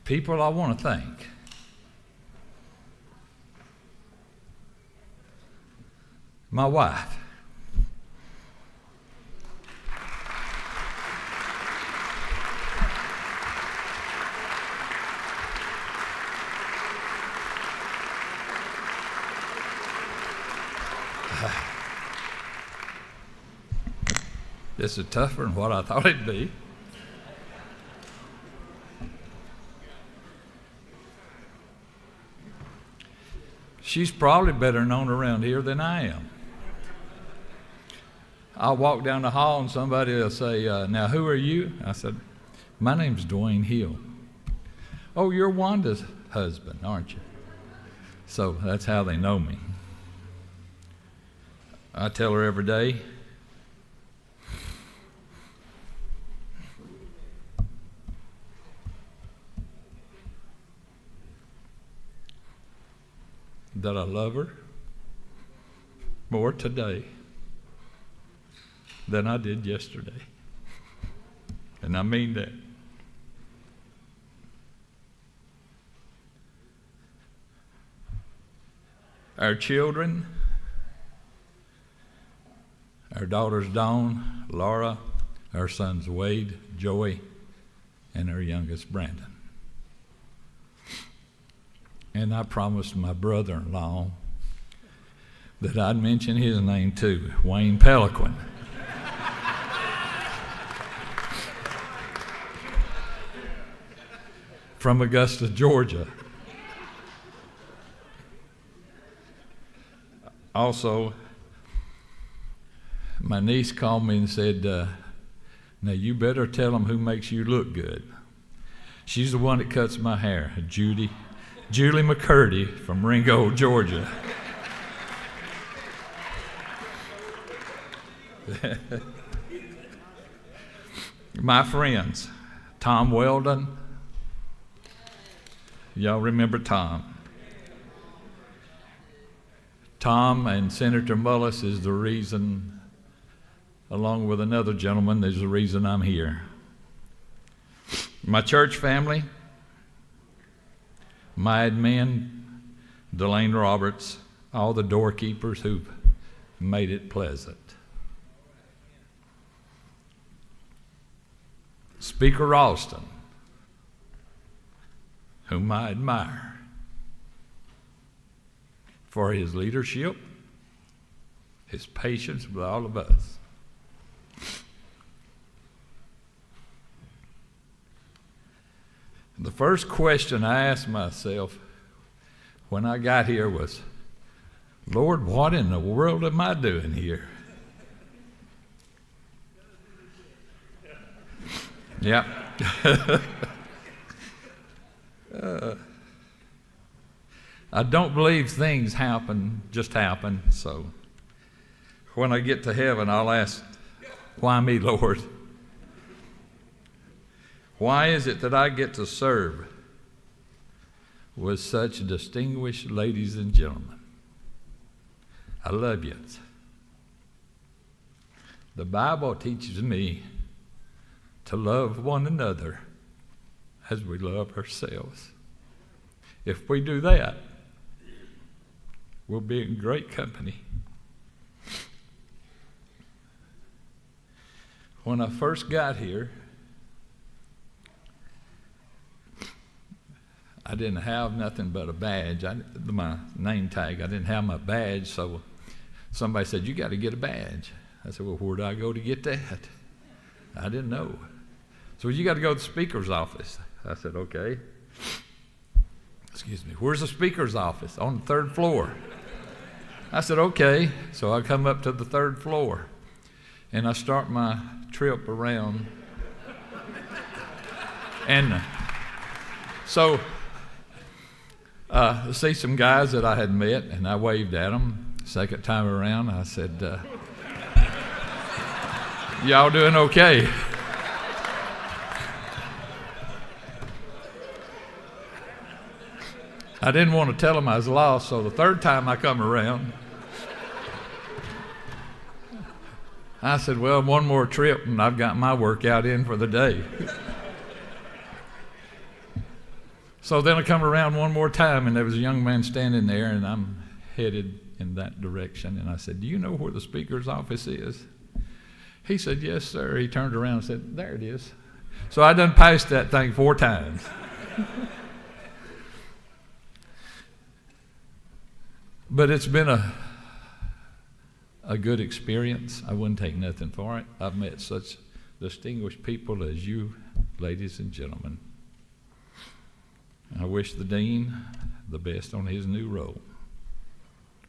People I want to thank. My wife. This is tougher than what I thought it'd be. She's probably better known around here than I am. I'll walk down the hall and somebody will say, now who are you? I said, my name's Dwayne Hill. Oh, you're Wanda's husband, aren't you? So that's how they know me. I tell her every day, that I love her more today than I did yesterday. And I mean that. Our children, our daughters Dawn, Laura, our sons Wade, Joey, and our youngest Brandon. And I promised my brother-in-law that I'd mention his name too, Wayne Peliquin. From Augusta, Georgia. Also, my niece called me and said, now you better tell them who makes you look good. She's the one that cuts my hair, Julie McCurdy from Ringo, Georgia. My friends, Tom Weldon. Y'all remember Tom? Tom and Senator Mullis is the reason, along with another gentleman, is the reason I'm here. My church family, my admin, Delane Roberts, all the doorkeepers who've made it pleasant. Speaker Ralston, whom I admire for his leadership, his patience with all of us. The first question I asked myself when I got here was, Lord, what in the world am I doing here? Yeah. I don't believe things just happen, so when I get to heaven, I'll ask, why me, Lord? Why is it that I get to serve with such distinguished ladies and gentlemen? I love you. The Bible teaches me to love one another as we love ourselves. If we do that, we'll be in great company. When I first got here, I didn't have nothing but a badge, my name tag. I didn't have my badge, so somebody said, "You got to get a badge." I said, "Well, where do I go to get that?" I didn't know. So you got to go to the speaker's office. I said, "Okay." Excuse me. "Where's the speaker's office?" "On the 3rd floor." I said, "Okay." So I come up to the 3rd floor, and I start my trip around. And so I see some guys that I had met, and I waved at them. Second time around, I said, "Y'all doing okay?" I didn't want to tell them I was lost, so the 3rd time I come around, I said, "Well, one more trip, and I've got my workout in for the day." So then I come around one more time, and there was a young man standing there, and I'm headed in that direction. And I said, "Do you know where the speaker's office is?" He said, "Yes, sir." He turned around and said, "There it is." So I done passed that thing 4 times. But it's been a good experience. I wouldn't take nothing for it. I've met such distinguished people as you, ladies and gentlemen. I wish the dean the best on his new role.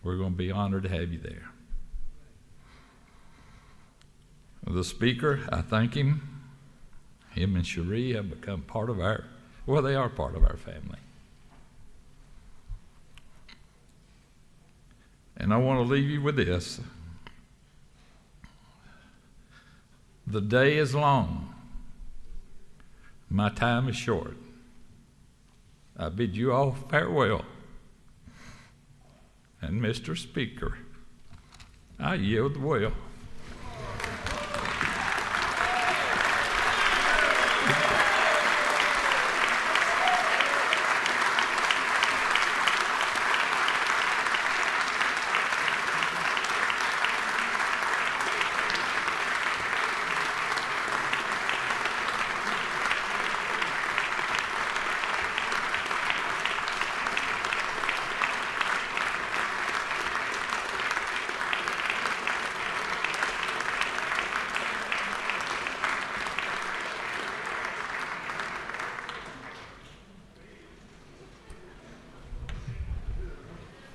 We're going to be honored to have you there. The speaker, I thank him. Him and Cherie have become part of they are part of our family. And I want to leave you with this. The day is long. My time is short. I bid you all farewell. And Mr. Speaker, I yield the will.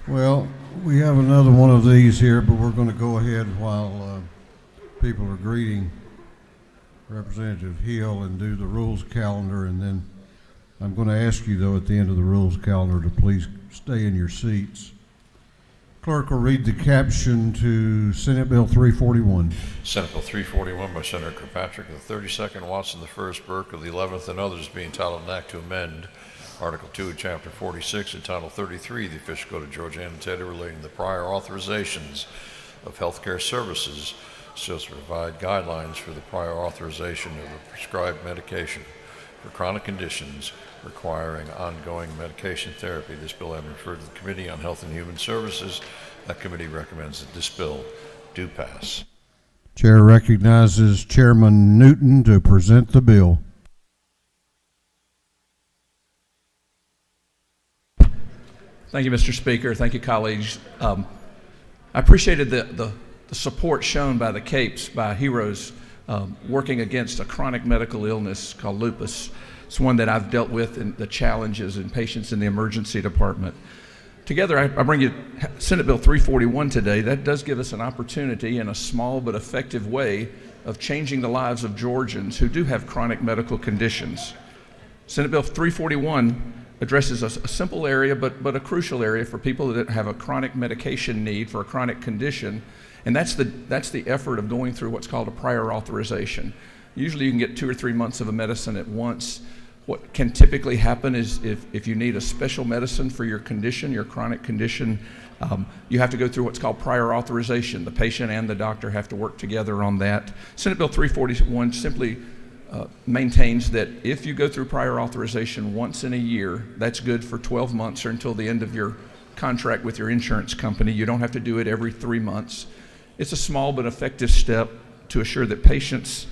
Well, we have another one of these here, but we're going to go ahead while people are greeting Representative Hill and do the rules calendar, and then I'm going to ask you, though, at the end of the rules calendar to please stay in your seats. Clerk will read the caption to Senate Bill 341. Senate Bill 341 by Senator Kirkpatrick of the 32nd, Watson the 1st, Burke of the 11th, and others being entitled an act to amend Article 2 of Chapter 46 and Title 33 of the Official Code of Georgia Annotated relating to the prior authorizations of healthcare services so as to provide guidelines for the prior authorization of a prescribed medication for chronic conditions requiring ongoing medication therapy. This bill having referred to the Committee on Health and Human Services. That committee recommends that this bill do pass. Chair recognizes Chairman Newton to present the bill. Thank you, Mr. Speaker. Thank you, colleagues. I appreciated the support shown by the CAPES, by heroes working against a chronic medical illness called lupus. It's one that I've dealt with in the challenges in patients in the emergency department. Together, I bring you Senate Bill 341 today. That does give us an opportunity in a small but effective way of changing the lives of Georgians who do have chronic medical conditions. Senate Bill 341 addresses a simple area, but a crucial area for people that have a chronic medication need for a chronic condition, and that's the effort of going through what's called a prior authorization. Usually you can get 2 or 3 months of a medicine at once. What can typically happen is if you need a special medicine for your condition, your chronic condition, you have to go through what's called prior authorization. The patient and the doctor have to work together on that. Senate Bill 341 simply maintains that if you go through prior authorization once in a year, that's good for 12 months or until the end of your contract with your insurance company. You don't have to do it every 3 months. It's a small but effective step to assure that patients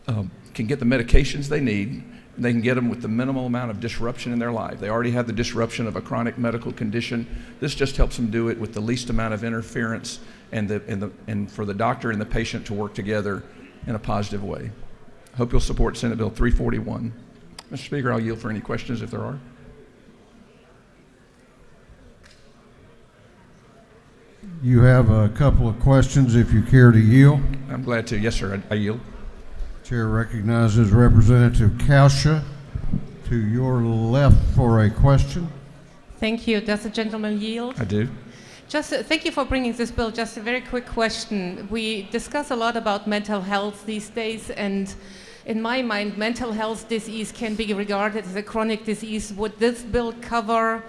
can get the medications they need they can get them with the minimal amount of disruption in their life. They already have the disruption of a chronic medical condition. This just helps them do it with the least amount of interference and for the doctor and the patient to work together in a positive way. Hope you'll support Senate Bill 341. Mr. Speaker, I'll yield for any questions if there are. You have a couple of questions if you care to yield. I'm glad to. Yes, sir. I yield. Chair recognizes Representative Caucus to your left for a question. Thank you. Does the gentleman yield? I do. Just thank you for bringing this bill. Just a very quick question. We discuss a lot about mental health these days, and in my mind, mental health disease can be regarded as a chronic disease. Would this bill cover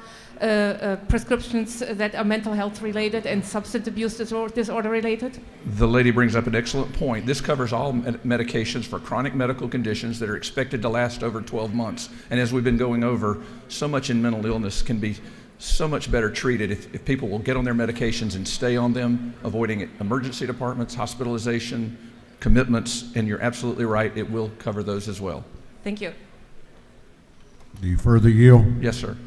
prescriptions that are mental health related and substance abuse disorder related? The lady brings up an excellent point. This covers all medications for chronic medical conditions that are expected to last over 12 months. And as we've been going over, so much in mental illness can be so much better treated if people will get on their medications and stay on them, avoiding emergency departments, hospitalization, commitments, and you're absolutely right, it will cover those as well. Thank you. Do you further yield? Yes, sir.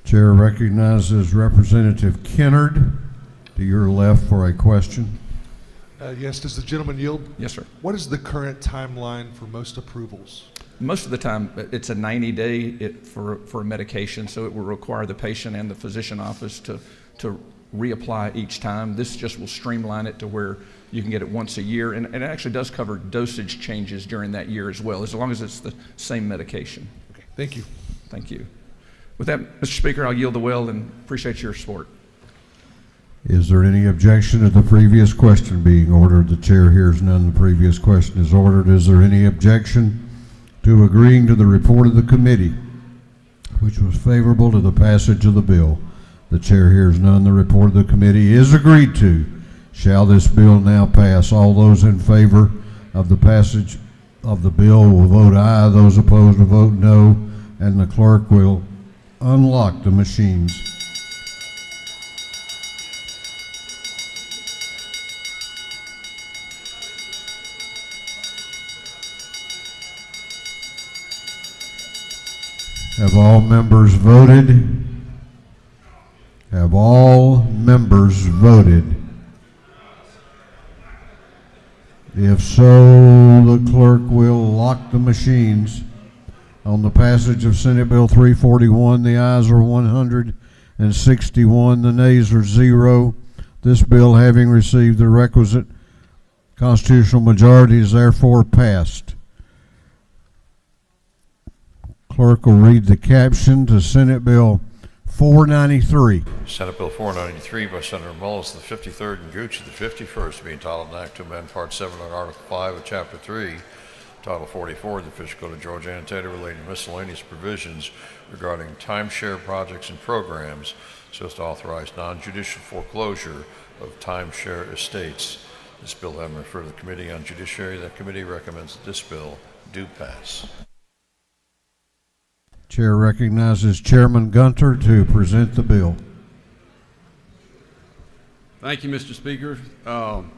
Chair recognizes Representative Kennard to your left for a question. Yes, does the gentleman yield? Yes, sir. What is the current timeline for most approvals? Most of the time, it's a 90-day for a medication, so it will require the patient and the physician office to reapply each time. This just will streamline it to where you can get it once a year, and it actually does cover dosage changes during that year as well, as long as it's the same medication. Okay, thank you. Thank you. With that, Mr. Speaker, I'll yield the well and appreciate your support. Is there any objection to the previous question being ordered? The chair hears none. The previous question is ordered. Is there any objection to agreeing to the report of the committee, which was favorable to the passage of the bill? The chair hears none. The report of the committee is agreed to. Shall this bill now pass? All those in favor of the passage of the bill will vote aye. Those opposed will vote no. And the clerk will unlock the machines. Have all members voted? Have all members voted? If so, the clerk will lock the machines. On the passage of Senate Bill 341, the ayes are 161, the nays are 0. This bill, having received the requisite constitutional majority, is therefore passed. Clerk will read the caption to Senate Bill 493. Senate Bill 493 by Senator Mullis, the 53rd, and Gooch, the 51st, being entitled an act to amend Part 7 of Article 5 of Chapter 3, Title 44 of the Official Code of Georgia, annotated relating to miscellaneous provisions regarding timeshare projects and programs, so as to authorize non-judicial foreclosure of timeshare estates. This bill having referred to the Committee on Judiciary, that committee recommends that this bill do pass. Chair recognizes Chairman Gunter to present the bill. Thank you, Mr. Speaker.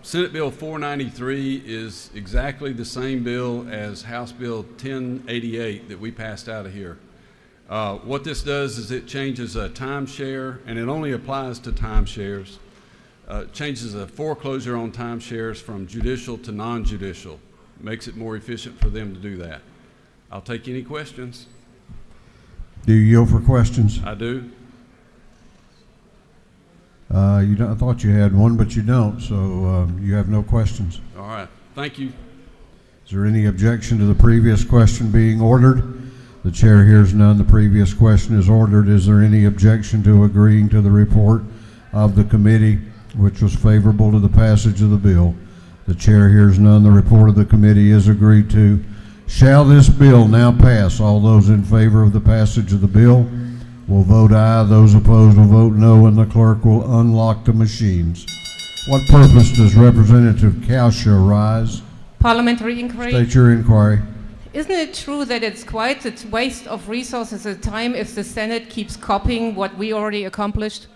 Senate Bill 493 is exactly the same bill as House Bill 1088 that we passed out of here. What this does is it changes a timeshare, and it only applies to timeshares. Changes a foreclosure on timeshares from judicial to non-judicial. Makes it more efficient for them to do that. I'll take any questions. Do you yield for questions? I do. You don't, I thought you had one, but you don't, so you have no questions. All right. Thank you. Is there any objection to the previous question being ordered? The chair hears none. The previous question is ordered. Is there any objection to agreeing to the report of the committee, which was favorable to the passage of the bill? The chair hears none. The report of the committee is agreed to. Shall this bill now pass? All those in favor of the passage of the bill will vote aye. Those opposed will vote no, and the clerk will unlock the machines. What purpose does Representative Caucus arise? Parliamentary inquiry. State your inquiry. Isn't it true that it's quite a waste of resources and time if the Senate keeps copying what we already accomplished?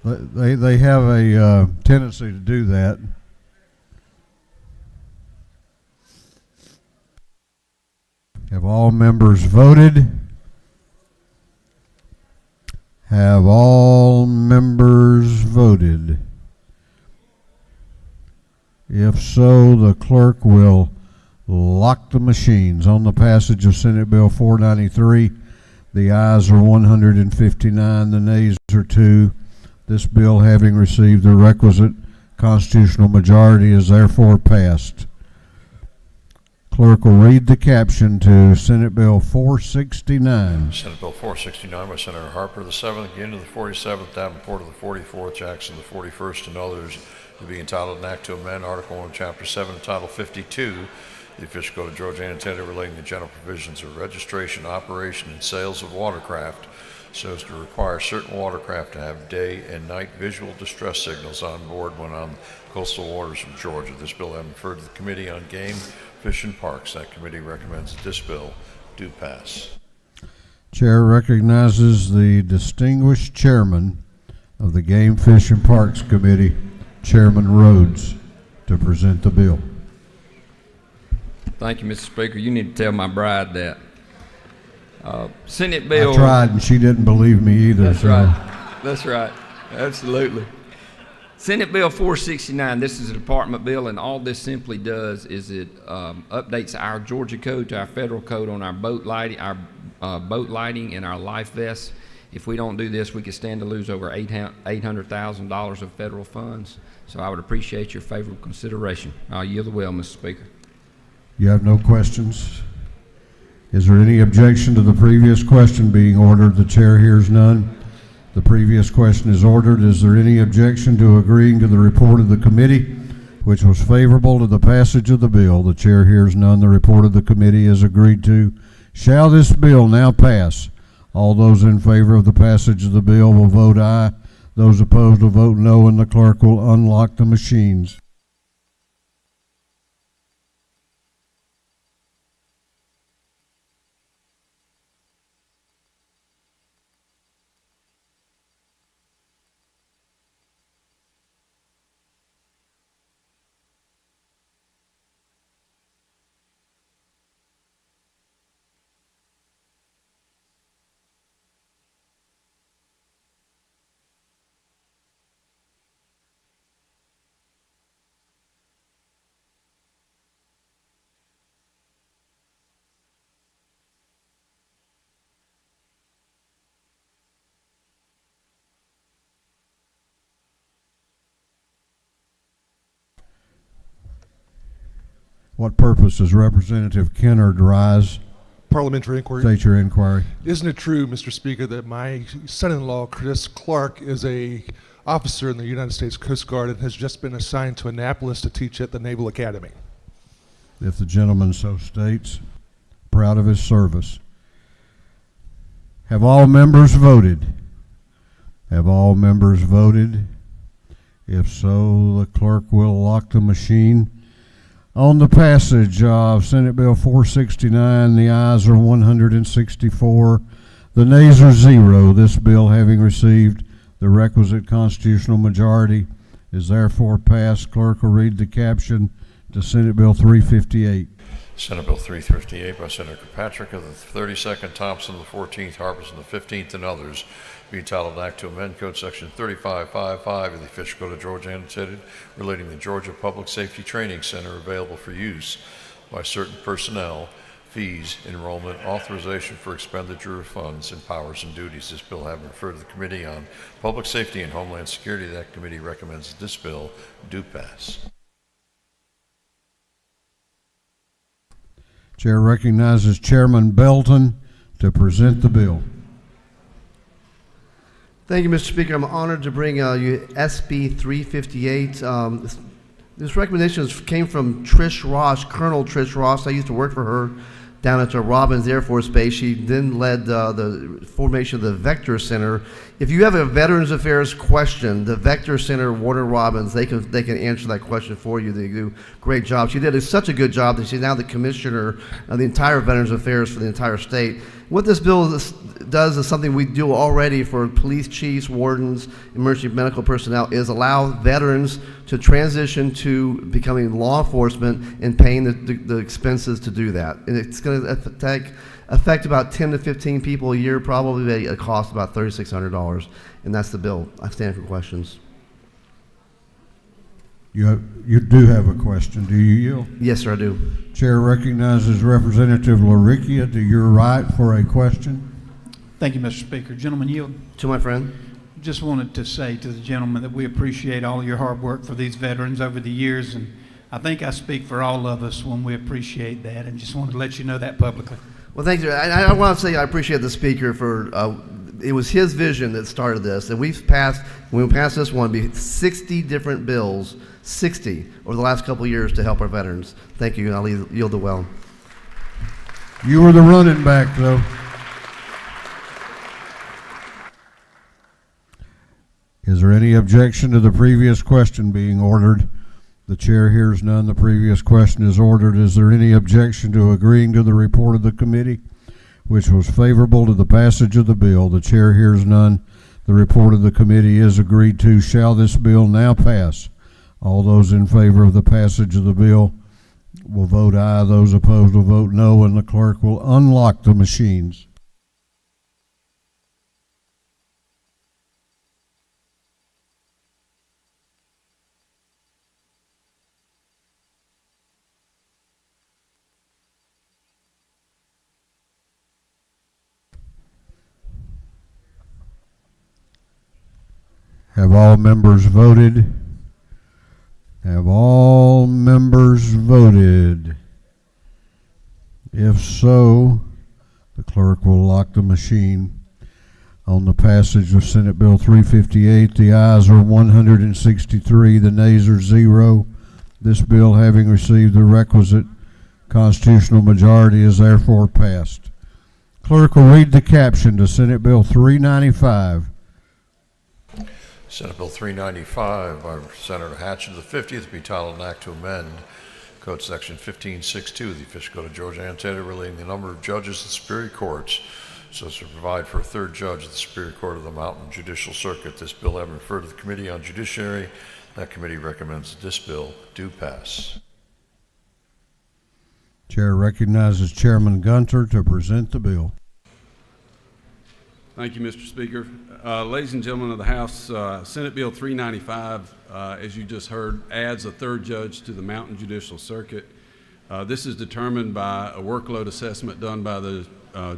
They have a tendency to do that. Have all members voted? Have all members voted? If so, the clerk will lock the machines. On the passage of Senate Bill 493, the ayes are 159, the nays are 2. This bill, having received the requisite constitutional majority, is therefore passed. Clerk will read the caption to Senate Bill 469. Senate Bill 469 by Senator Harper, the 7th, again to the 47th, Davenport of the 44th, Jackson the 41st, and others, to be entitled an act to amend Article 1, Chapter 7, Title 52, the official code of Georgia Annotated relating to general provisions of registration, operation, and sales of watercraft, so as to require certain watercraft to have day and night visual distress signals on board when on coastal waters of Georgia. This bill having referred to the Committee on Game, Fish, and Parks. That committee recommends that this bill do pass. Chair recognizes the distinguished chairman of the Game, Fish, and Parks Committee, Chairman Rhodes, to present the bill. Thank you, Mr. Speaker. You need to tell my bride that. Senate Bill... I tried, and she didn't believe me either. That's right. That's right. Absolutely. Senate Bill 469, this is a department bill, and all this simply does is it updates our Georgia code to our federal code on our boat lighting, and our life vests. If we don't do this, we could stand to lose over $800,000 of federal funds. So I would appreciate your favorable consideration. I'll yield the will, Mr. Speaker. You have no questions? Is there any objection to the previous question being ordered? The chair hears none. The previous question is ordered. Is there any objection to agreeing to the report of the committee, which was favorable to the passage of the bill? The chair hears none. The report of the committee is agreed to. Shall this bill now pass? All those in favor of the passage of the bill will vote aye. Those opposed will vote no, and the clerk will unlock the machines. What purpose does Representative Kennard rise? Parliamentary inquiry. State your inquiry. Isn't it true, Mr. Speaker, that my son-in-law, Chris Clark, is a officer in the United States Coast Guard and has just been assigned to Annapolis to teach at the Naval Academy? If the gentleman so states, proud of his service. Have all members voted? Have all members voted? If so, the clerk will lock the machine. On the passage of Senate Bill 469, the ayes are 164, the nays are 0. This bill, having received the requisite constitutional majority, is therefore passed. Clerk will read the caption to Senate Bill 358. Senate Bill 358 by Senator Kirkpatrick of the 32nd, Thompson of the 14th, Harbison of the 15th, and others, be entitled an act to amend Code Section 3555 of the official code of Georgia Annotated relating to the Georgia Public Safety Training Center available for use by certain personnel, fees, enrollment, authorization for expenditure of funds, and powers and duties. This bill having referred to the Committee on Public Safety and Homeland Security, that committee recommends that this bill do pass. Chair recognizes Chairman Belton to present the bill. Thank you, Mr. Speaker. I'm honored to bring you SB 358. This recommendation came from Trish Ross, Colonel Trish Ross. I used to work for her down at Robbins Air Force Base. She then led the formation of the Vector Center. If you have a Veterans Affairs question, the Vector Center, Warner Robins, they can answer that question for you. They do a great job. She did such a good job that she's now the commissioner of the entire Veterans Affairs for the entire state. What this bill does is something we do already for police chiefs, wardens, emergency medical personnel, is allow veterans to transition to becoming law enforcement and paying the expenses to do that. And it's going to affect about 10 to 15 people a year, probably at a cost of about $3,600. And that's the bill. I stand for questions. You do have a question, do you yield? Yes, sir, I do. Chair recognizes Representative LaRicchia to your right for a question. Thank you, Mr. Speaker. Gentleman, yield. To my friend. Just wanted to say to the gentleman that we appreciate all your hard work for these veterans over the years, and I think I speak for all of us when we appreciate that, and just wanted to let you know that publicly. Well, thank you. I want to say I appreciate the speaker for, it was his vision that started this, and when we passed this one, it'd be 60 different bills, 60 over the last couple of years to help our veterans. Thank you, and I'll yield the well. You were the running back, though. Is there any objection to the previous question being ordered? The chair hears none. The previous question is ordered. Is there any objection to agreeing to the report of the committee, which was favorable to the passage of the bill? The chair hears none. The report of the committee is agreed to. Shall this bill now pass? All those in favor of the passage of the bill will vote aye. Those opposed will vote no, and the clerk will unlock the machines. Have all members voted? Have all members voted? If so, the clerk will lock the machine. On the passage of Senate Bill 358, the ayes are 163, the nays are 0. This bill, having received the requisite constitutional majority, is therefore passed. Clerk will read the caption to Senate Bill 395. Senate Bill 395 by Senator Hatch of the 50th be titled an act to amend Code Section 1562 of the Official Code of Georgia, annotated relating the number of judges in superior courts, so as to provide for a third judge of the Superior Court of the Mountain Judicial Circuit. This bill having referred to the Committee on Judiciary, that committee recommends that this bill do pass. Chair recognizes Chairman Gunter to present the bill. Thank you, Mr. Speaker. Ladies and gentlemen of the House, Senate Bill 395, as you just heard, adds a third judge to the Mountain Judicial Circuit. This is determined by a workload assessment done by the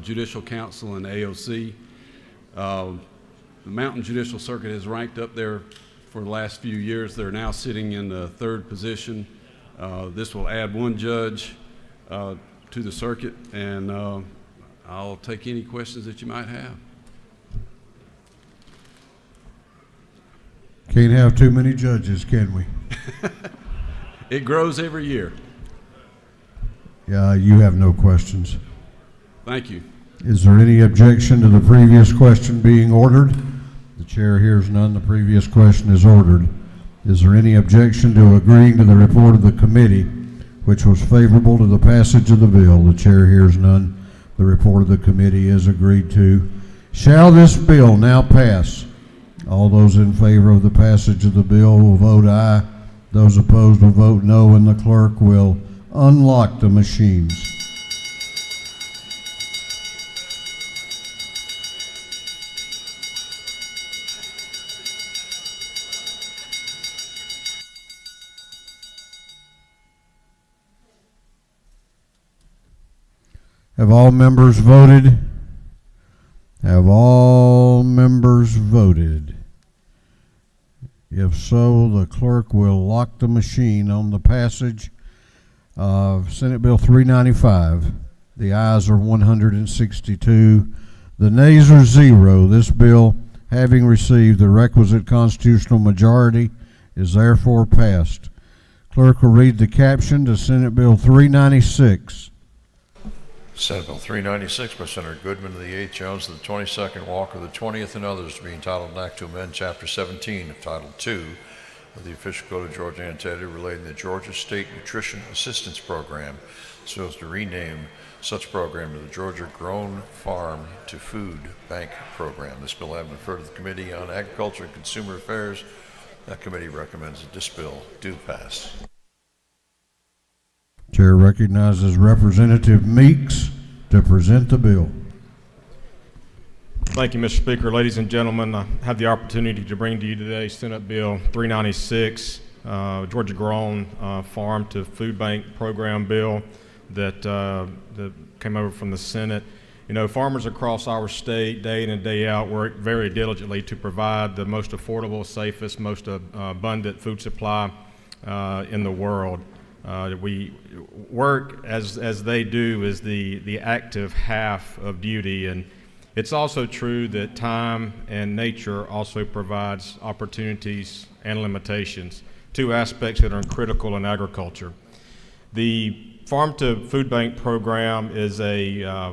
Judicial Council and AOC. The Mountain Judicial Circuit has ranked up there for the last few years. They're now sitting in the third position. This will add one judge to the circuit, and I'll take any questions that you might have. Can't have too many judges, can we? It grows every year. Yeah, you have no questions. Thank you. Is there any objection to the previous question being ordered? The chair hears none. The previous question is ordered. Is there any objection to agreeing to the report of the committee, which was favorable to the passage of the bill? The chair hears none. The report of the committee is agreed to. Shall this bill now pass? All those in favor of the passage of the bill will vote aye. Those opposed will vote no, and the clerk will unlock the machines. Have all members voted? Have all members voted? If so, the clerk will lock the machine on the passage of Senate Bill 395. The ayes are 162. The nays are 0. This bill, having received the requisite constitutional majority, is therefore passed. Clerk will read the caption to Senate Bill 396. Senate Bill 396 by Senator Goodman of the 8th, Jones of the 22nd, Walker of the 20th, and others to be entitled an act to amend Chapter 17 of Title II of the official code of Georgia annotated relating to the Georgia State Nutrition Assistance Program, so as to rename such program to the Georgia Grown Farm to Food Bank Program. This bill having been referred to the Committee on Agriculture and Consumer Affairs. That committee recommends that this bill do pass. Chair recognizes Representative Meeks to present the bill. Thank you, Mr. Speaker. Ladies and gentlemen, I have the opportunity to bring to you today Senate Bill 396, Georgia Grown Farm to Food Bank Program bill that came over from the Senate. You know, farmers across our state, day in and day out, work very diligently to provide the most affordable, safest, most abundant food supply in the world. We work as they do is the active half of duty, and it's also true that time and nature also provides opportunities and limitations, two aspects that are critical in agriculture. The Farm to Food Bank program is a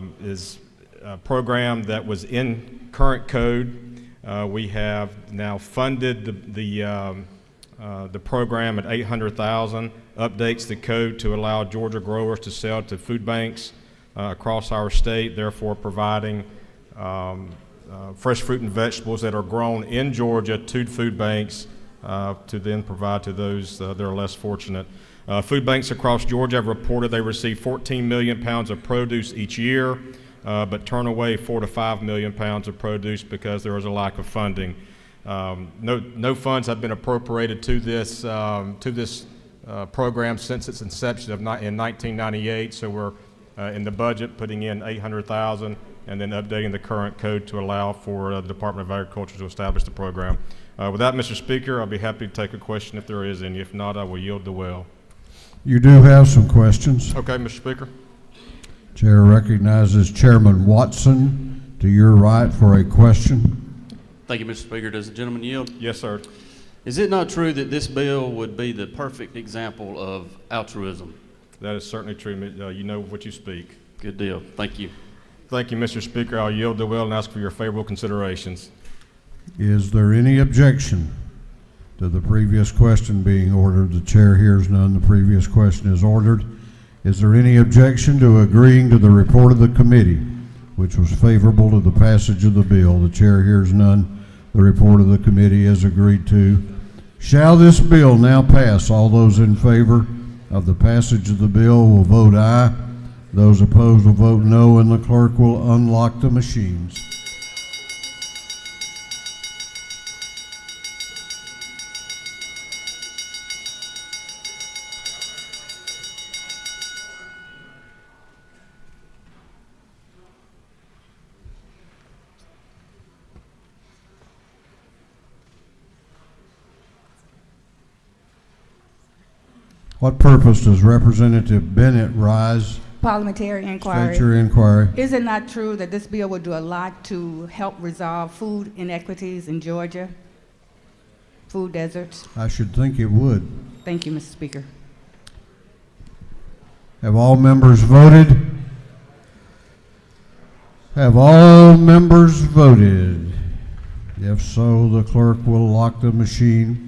program that was in current code. We have now funded the program at $800,000, updates the code to allow Georgia growers to sell to food banks across our state, therefore providing fresh fruit and vegetables that are grown in Georgia to food banks to then provide to those that are less fortunate. Food banks across Georgia have reported they receive 14 million pounds of produce each year, but turn away 4 to 5 million pounds of produce because there is a lack of funding. No funds have been appropriated to this program since its inception in 1998. So we're in the budget putting in $800,000 and then updating the current code to allow for the Department of Agriculture to establish the program. With that, Mr. Speaker, I'll be happy to take a question if there is any. If not, I will yield the well. You do have some questions. Okay, Mr. Speaker. Chair recognizes Chairman Watson to your right for a question. Thank you, Mr. Speaker. Does the gentleman yield? Yes, sir. Is it not true that this bill would be the perfect example of altruism? That is certainly true. You know what you speak. Good deal. Thank you. Thank you, Mr. Speaker. I'll yield the will and ask for your favorable considerations. Is there any objection to the previous question being ordered? The chair hears none. The previous question is ordered. Is there any objection to agreeing to the report of the committee, which was favorable to the passage of the bill? The chair hears none. The report of the committee is agreed to. Shall this bill now pass? All those in favor of the passage of the bill will vote aye. Those opposed will vote no, and the clerk will unlock the machines. What purpose does Representative Bennett rise? Parliamentary inquiry. State your inquiry. Is it not true that this bill would do a lot to help resolve food inequities in Georgia? Food deserts? I should think it would. Thank you, Mr. Speaker. Have all members voted? Have all members voted? If so, the clerk will lock the machine.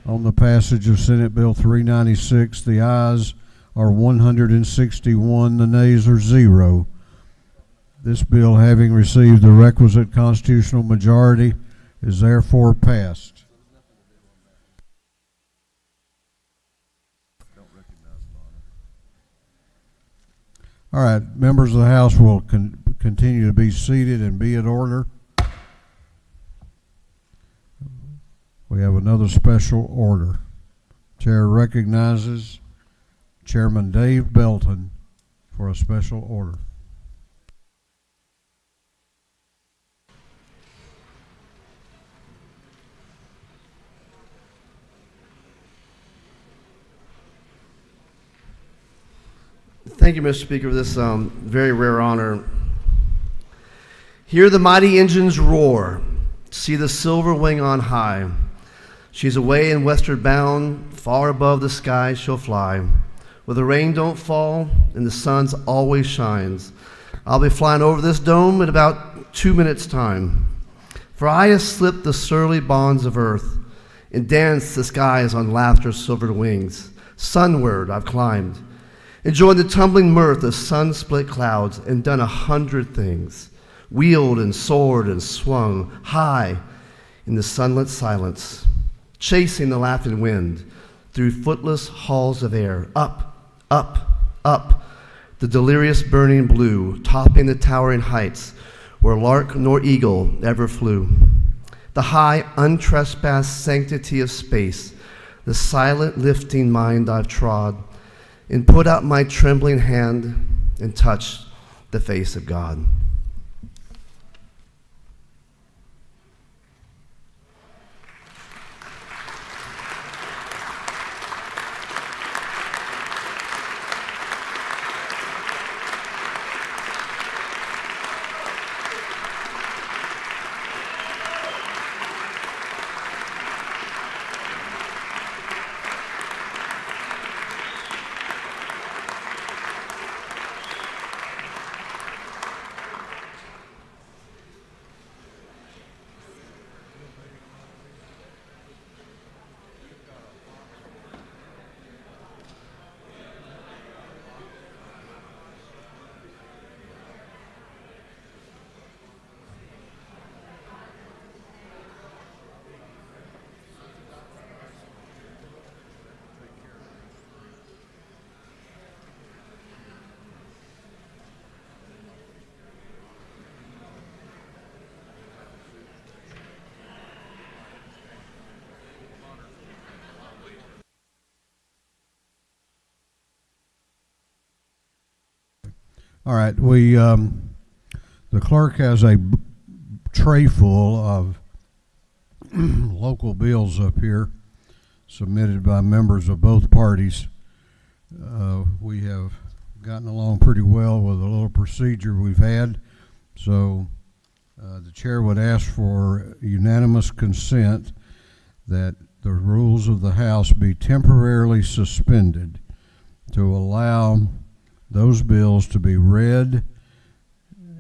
On the passage of Senate Bill 396, the ayes are 161, the nays are 0. This bill, having received the requisite constitutional majority, is therefore passed. All right, members of the House will continue to be seated and be in order. We have another special order. Chair recognizes Chairman Dave Belton for a special order. Thank you, Mr. Speaker, for this very rare honor. Hear the mighty engines roar. See the silver wing on high. She's away and westward bound, far above the sky she'll fly. Where the rain don't fall and the sun always shines. I'll be flying over this dome in about 2 minutes' time. For I have slipped the surly bonds of earth and danced the skies on laughter's silvered wings. Sunward I've climbed, enjoyed the tumbling mirth of sun-split clouds, and done 100 things, wheeled and soared and swung high in the sunlit silence, chasing the laughing wind through footless halls of air, up, up, up, the delirious burning blue, topping the towering heights where lark nor eagle ever flew. The high, untrespassed sanctity of space, the silent lifting mind I've trod, and put out my trembling hand and touched the face of God. All right, the clerk has a tray full of local bills up here submitted by members of both parties. We have gotten along pretty well with a little procedure we've had, so the chair would ask for unanimous consent that the rules of the House be temporarily suspended to allow those bills to be read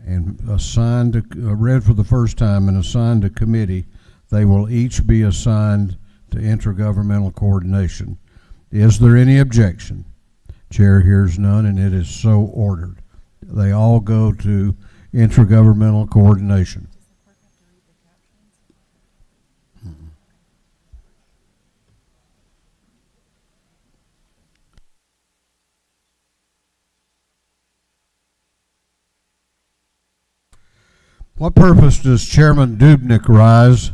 and assigned to, read for the first time and assigned to committee. They will each be assigned to intergovernmental coordination. Is there any objection? Chair hears none, and it is so ordered. They all go to intergovernmental coordination. What purpose does Chairman Dubnik rise?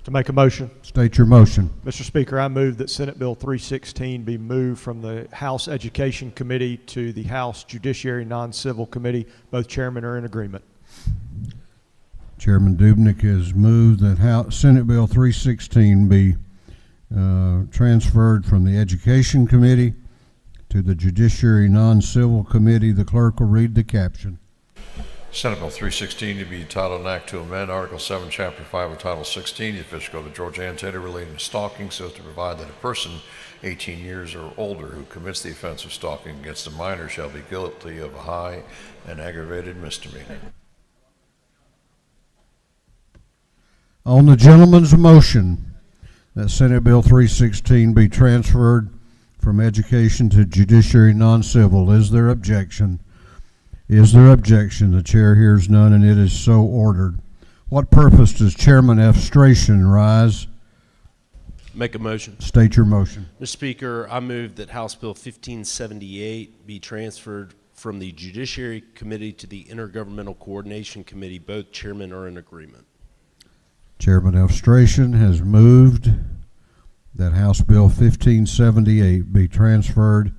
To make a motion. State your motion. Mr. Speaker, I move that Senate Bill 316 be moved from the House Education Committee to the House Judiciary Non-Civil Committee. Both chairmen are in agreement. Chairman Dubnik has moved that Senate Bill 316 be transferred from the Education Committee to the Judiciary Non-Civil Committee. The clerk will read the caption. Senate Bill 316 to be entitled an act to amend Article 7, Chapter 5 of Title 16 of the official code of Georgia Annotated relating to stalking so as to provide that a person 18 years or older who commits the offense of stalking against a minor shall be guilty of a high and aggravated misdemeanor. On the gentleman's motion that Senate Bill 316 be transferred from Education to Judiciary Non-Civil, is there objection? Is there objection? The chair hears none, and it is so ordered. What purpose does Chairman F. Strachan rise? Make a motion. State your motion. Mr. Speaker, I move that House Bill 1578 be transferred from the Judiciary Committee to the Intergovernmental Coordination Committee. Both chairmen are in agreement. Chairman F. Strachan has moved that House Bill 1578 be transferred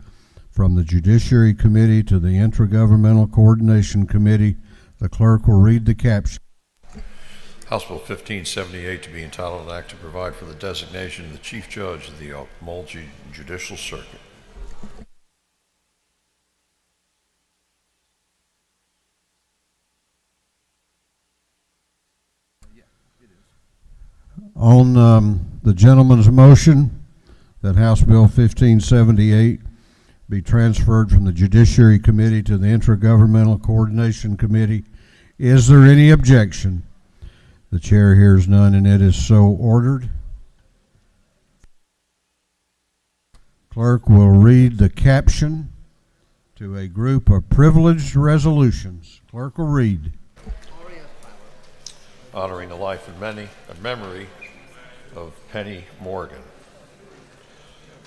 from the Judiciary Committee to the Intergovernmental Coordination Committee. The clerk will read the caption. House Bill 1578 to be entitled an act to provide for the designation of the Chief Judge of the Judicial Circuit. On the gentleman's motion that House Bill 1578 be transferred from the Judiciary Committee to the Intergovernmental Coordination Committee, is there any objection? The chair hears none, and it is so ordered. Clerk will read the caption to a group of privileged resolutions. Clerk will read. Honoring the life and memory of Penny Morgan.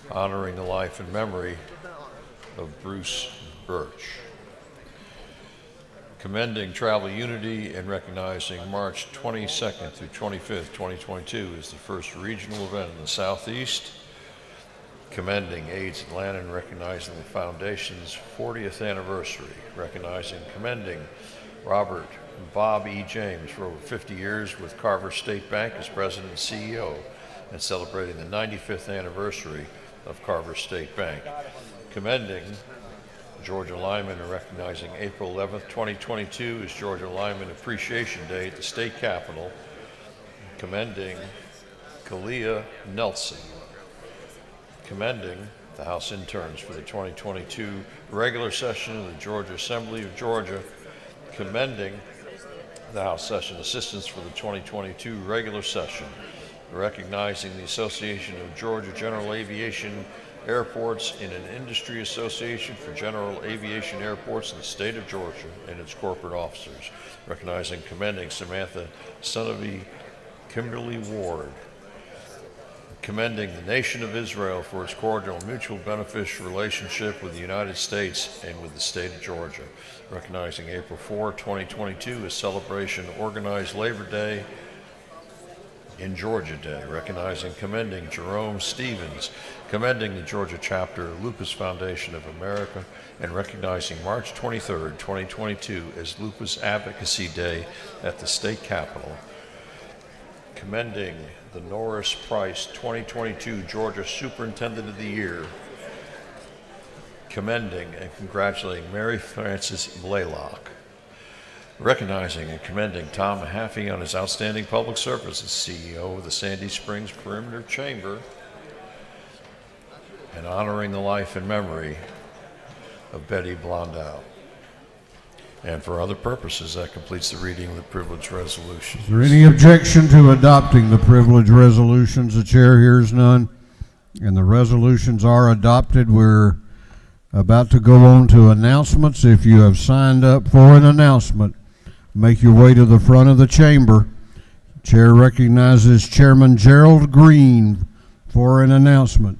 Honoring the life and memory of Bruce Birch. Commending Travel Unity and recognizing March 22nd through 25th, 2022 as the first regional event in the Southeast. Commending AIDS Atlanta and recognizing the Foundation's 40th anniversary. Recognizing and commending Robert and Bob E. James for over 50 years with Carver State Bank as president and CEO, and celebrating the 95th anniversary of Carver State Bank. Commending Georgia Lineman and recognizing April 11th, 2022 as Georgia Lineman Appreciation Day at the state capitol. Commending Kalia Nelson. Commending the House interns for the 2022 regular session of the Georgia Assembly of Georgia. Commending the House session assistants for the 2022 regular session. Recognizing the Association of Georgia General Aviation Airports in an industry association for general aviation airports in the state of Georgia and its corporate officers. Recognizing and commending Samantha Sonovy Kimberly Ward. Commending the nation of Israel for its cordial and mutual beneficial relationship with the United States and with the state of Georgia. Recognizing April 4, 2022 as Celebration Organized Labor Day in Georgia Day. Recognizing and commending Jerome Stevens. Commending the Georgia chapter Lupus Foundation of America, and recognizing March 23rd, 2022 as Lupus Advocacy Day at the state capitol. Commending the Norris Price 2022 Georgia Superintendent of the Year. Commending and congratulating Mary Frances Blaylock. Recognizing and commending Tom Mahaffey on his outstanding public service as CEO of the Sandy Springs Perimeter Chamber, and honoring the life and memory of Betty Blondow. And for other purposes, that completes the reading of the privilege resolution. Is there any objection to adopting the privilege resolutions? The chair hears none, and the resolutions are adopted. We're about to go on to announcements. If you have signed up for an announcement, make your way to the front of the chamber. Chair recognizes Chairman Gerald Green for an announcement.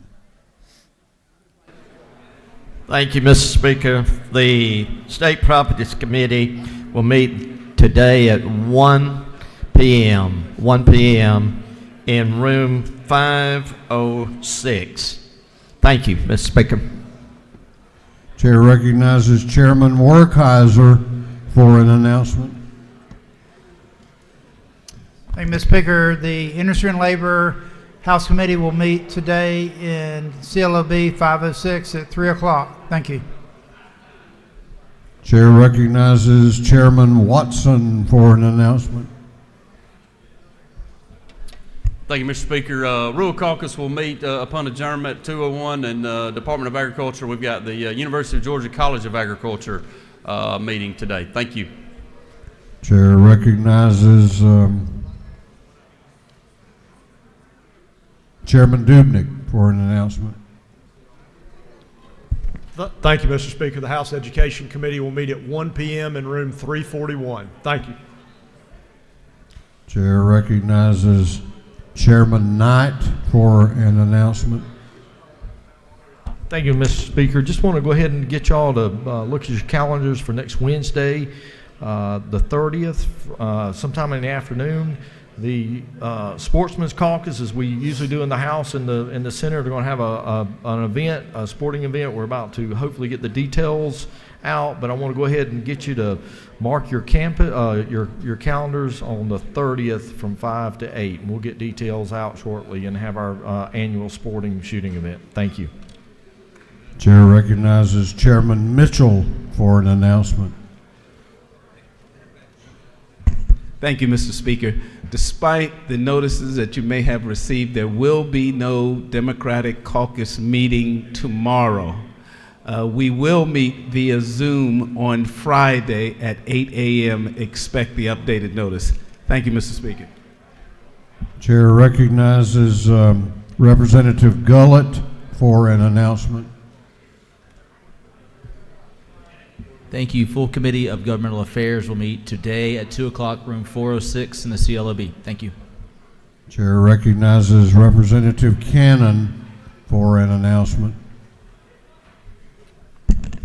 Thank you, Mr. Speaker. The State Properties Committee will meet today at 1 p.m. in room 506. Thank you, Mr. Speaker. Chair recognizes Chairman Werkheiser for an announcement. Thank you, Mr. Speaker. The Industry and Labor House Committee will meet today in CLOB 506 at 3 o'clock. Thank you. Chair recognizes Chairman Watson for an announcement. Thank you, Mr. Speaker. Rural Caucus will meet upon adjournment at 2:01, and Department of Agriculture, we've got the University of Georgia College of Agriculture meeting today. Thank you. Chair recognizes Chairman Dubnik for an announcement. Thank you, Mr. Speaker. The House Education Committee will meet at 1 p.m. in room 341. Thank you. Chair recognizes Chairman Knight for an announcement. Thank you, Mr. Speaker. Just want to go ahead and get y'all to look at your calendars for next Wednesday, the 30th, sometime in the afternoon. The Sportsman's Caucus, as we usually do in the House and in the Senate, are going to have an event, a sporting event. We're about to hopefully get the details out, but I want to go ahead and get you to mark your your calendars on the 30th from 5 to 8. And we'll get details out shortly and have our annual sporting shooting event. Thank you. Chair recognizes Chairman Mitchell for an announcement. Thank you, Mr. Speaker. Despite the notices that you may have received, there will be no Democratic Caucus meeting tomorrow. We will meet via Zoom on Friday at 8 a.m. Expect the updated notice. Thank you, Mr. Speaker. Chair recognizes Representative Gullett for an announcement. Thank you. Full Committee of Governmental Affairs will meet today at 2 o'clock, room 406 in the CLOB. Thank you. Chair recognizes Representative Cannon for an announcement.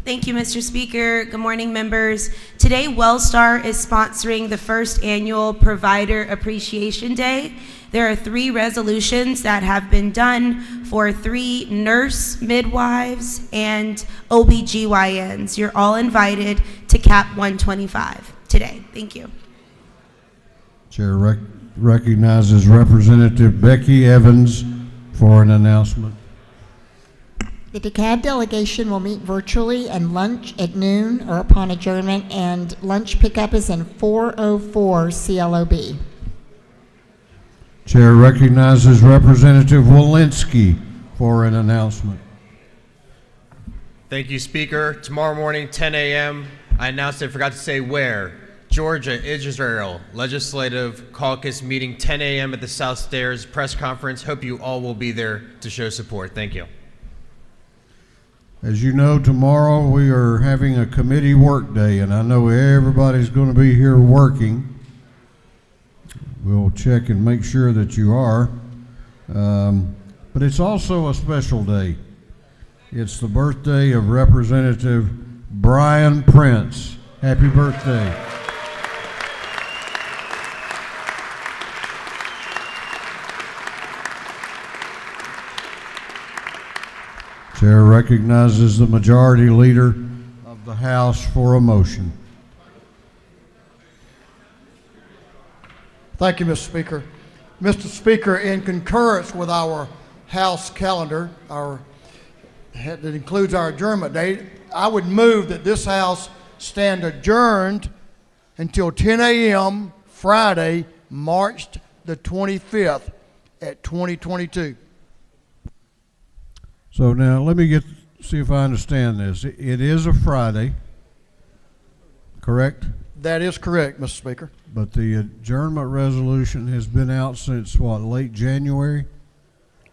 Thank you, Mr. Speaker. Good morning, members. Today, Wellstar is sponsoring the first annual Provider Appreciation Day. There are 3 resolutions that have been done for 3 nurse midwives and OBGYNs. You're all invited to CAP 125 today. Thank you. Chair recognizes Representative Becky Evans for an announcement. The DeKalb delegation will meet virtually and lunch at noon or upon adjournment, and lunch pickup is in 404 CLOB. Chair recognizes Representative Walensky for an announcement. Thank you, Speaker. Tomorrow morning, 10 a.m., I announced I forgot to say where. Georgia, Israel, Legislative Caucus meeting 10 a.m. at the South Stairs press conference. Hope you all will be there to show support. Thank you. As you know, tomorrow we are having a committee work day, and I know everybody's going to be here working. We'll check and make sure that you are. But it's also a special day. It's the birthday of Representative Brian Prince. Happy birthday. Chair recognizes the Majority Leader of the House for a motion. Thank you, Mr. Speaker. Mr. Speaker, in concurrence with our House calendar, that includes our adjournment date, I would move that this House stand adjourned until 10 a.m. Friday, March the 25th at 2022. So now let me see if I understand this. It is a Friday, correct? That is correct, Mr. Speaker. But the adjournment resolution has been out since what, late January?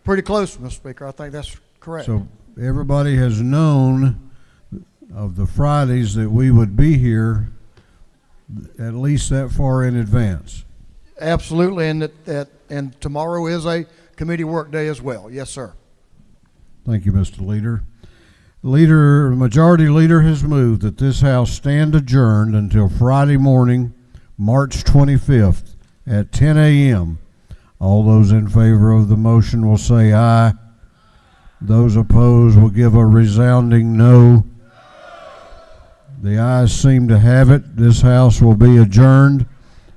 Pretty close, Mr. Speaker. I think that's correct. So everybody has known of the Fridays that we would be here at least that far in advance. Absolutely, and tomorrow is a committee work day as well. Yes, sir. Thank you, Mr. Leader. Majority Leader has moved that this House stand adjourned until Friday morning, March 25th at 10 a.m. All those in favor of the motion will say aye. Those opposed will give a resounding no. The ayes seem to have it. This House will be adjourned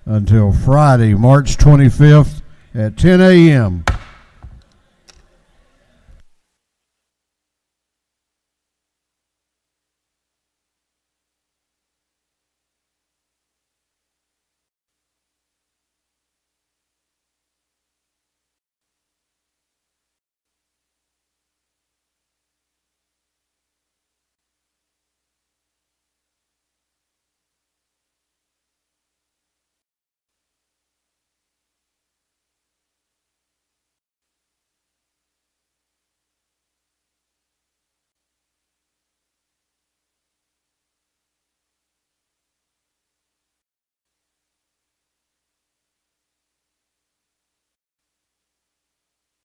until Friday, March 25th at 10 a.m.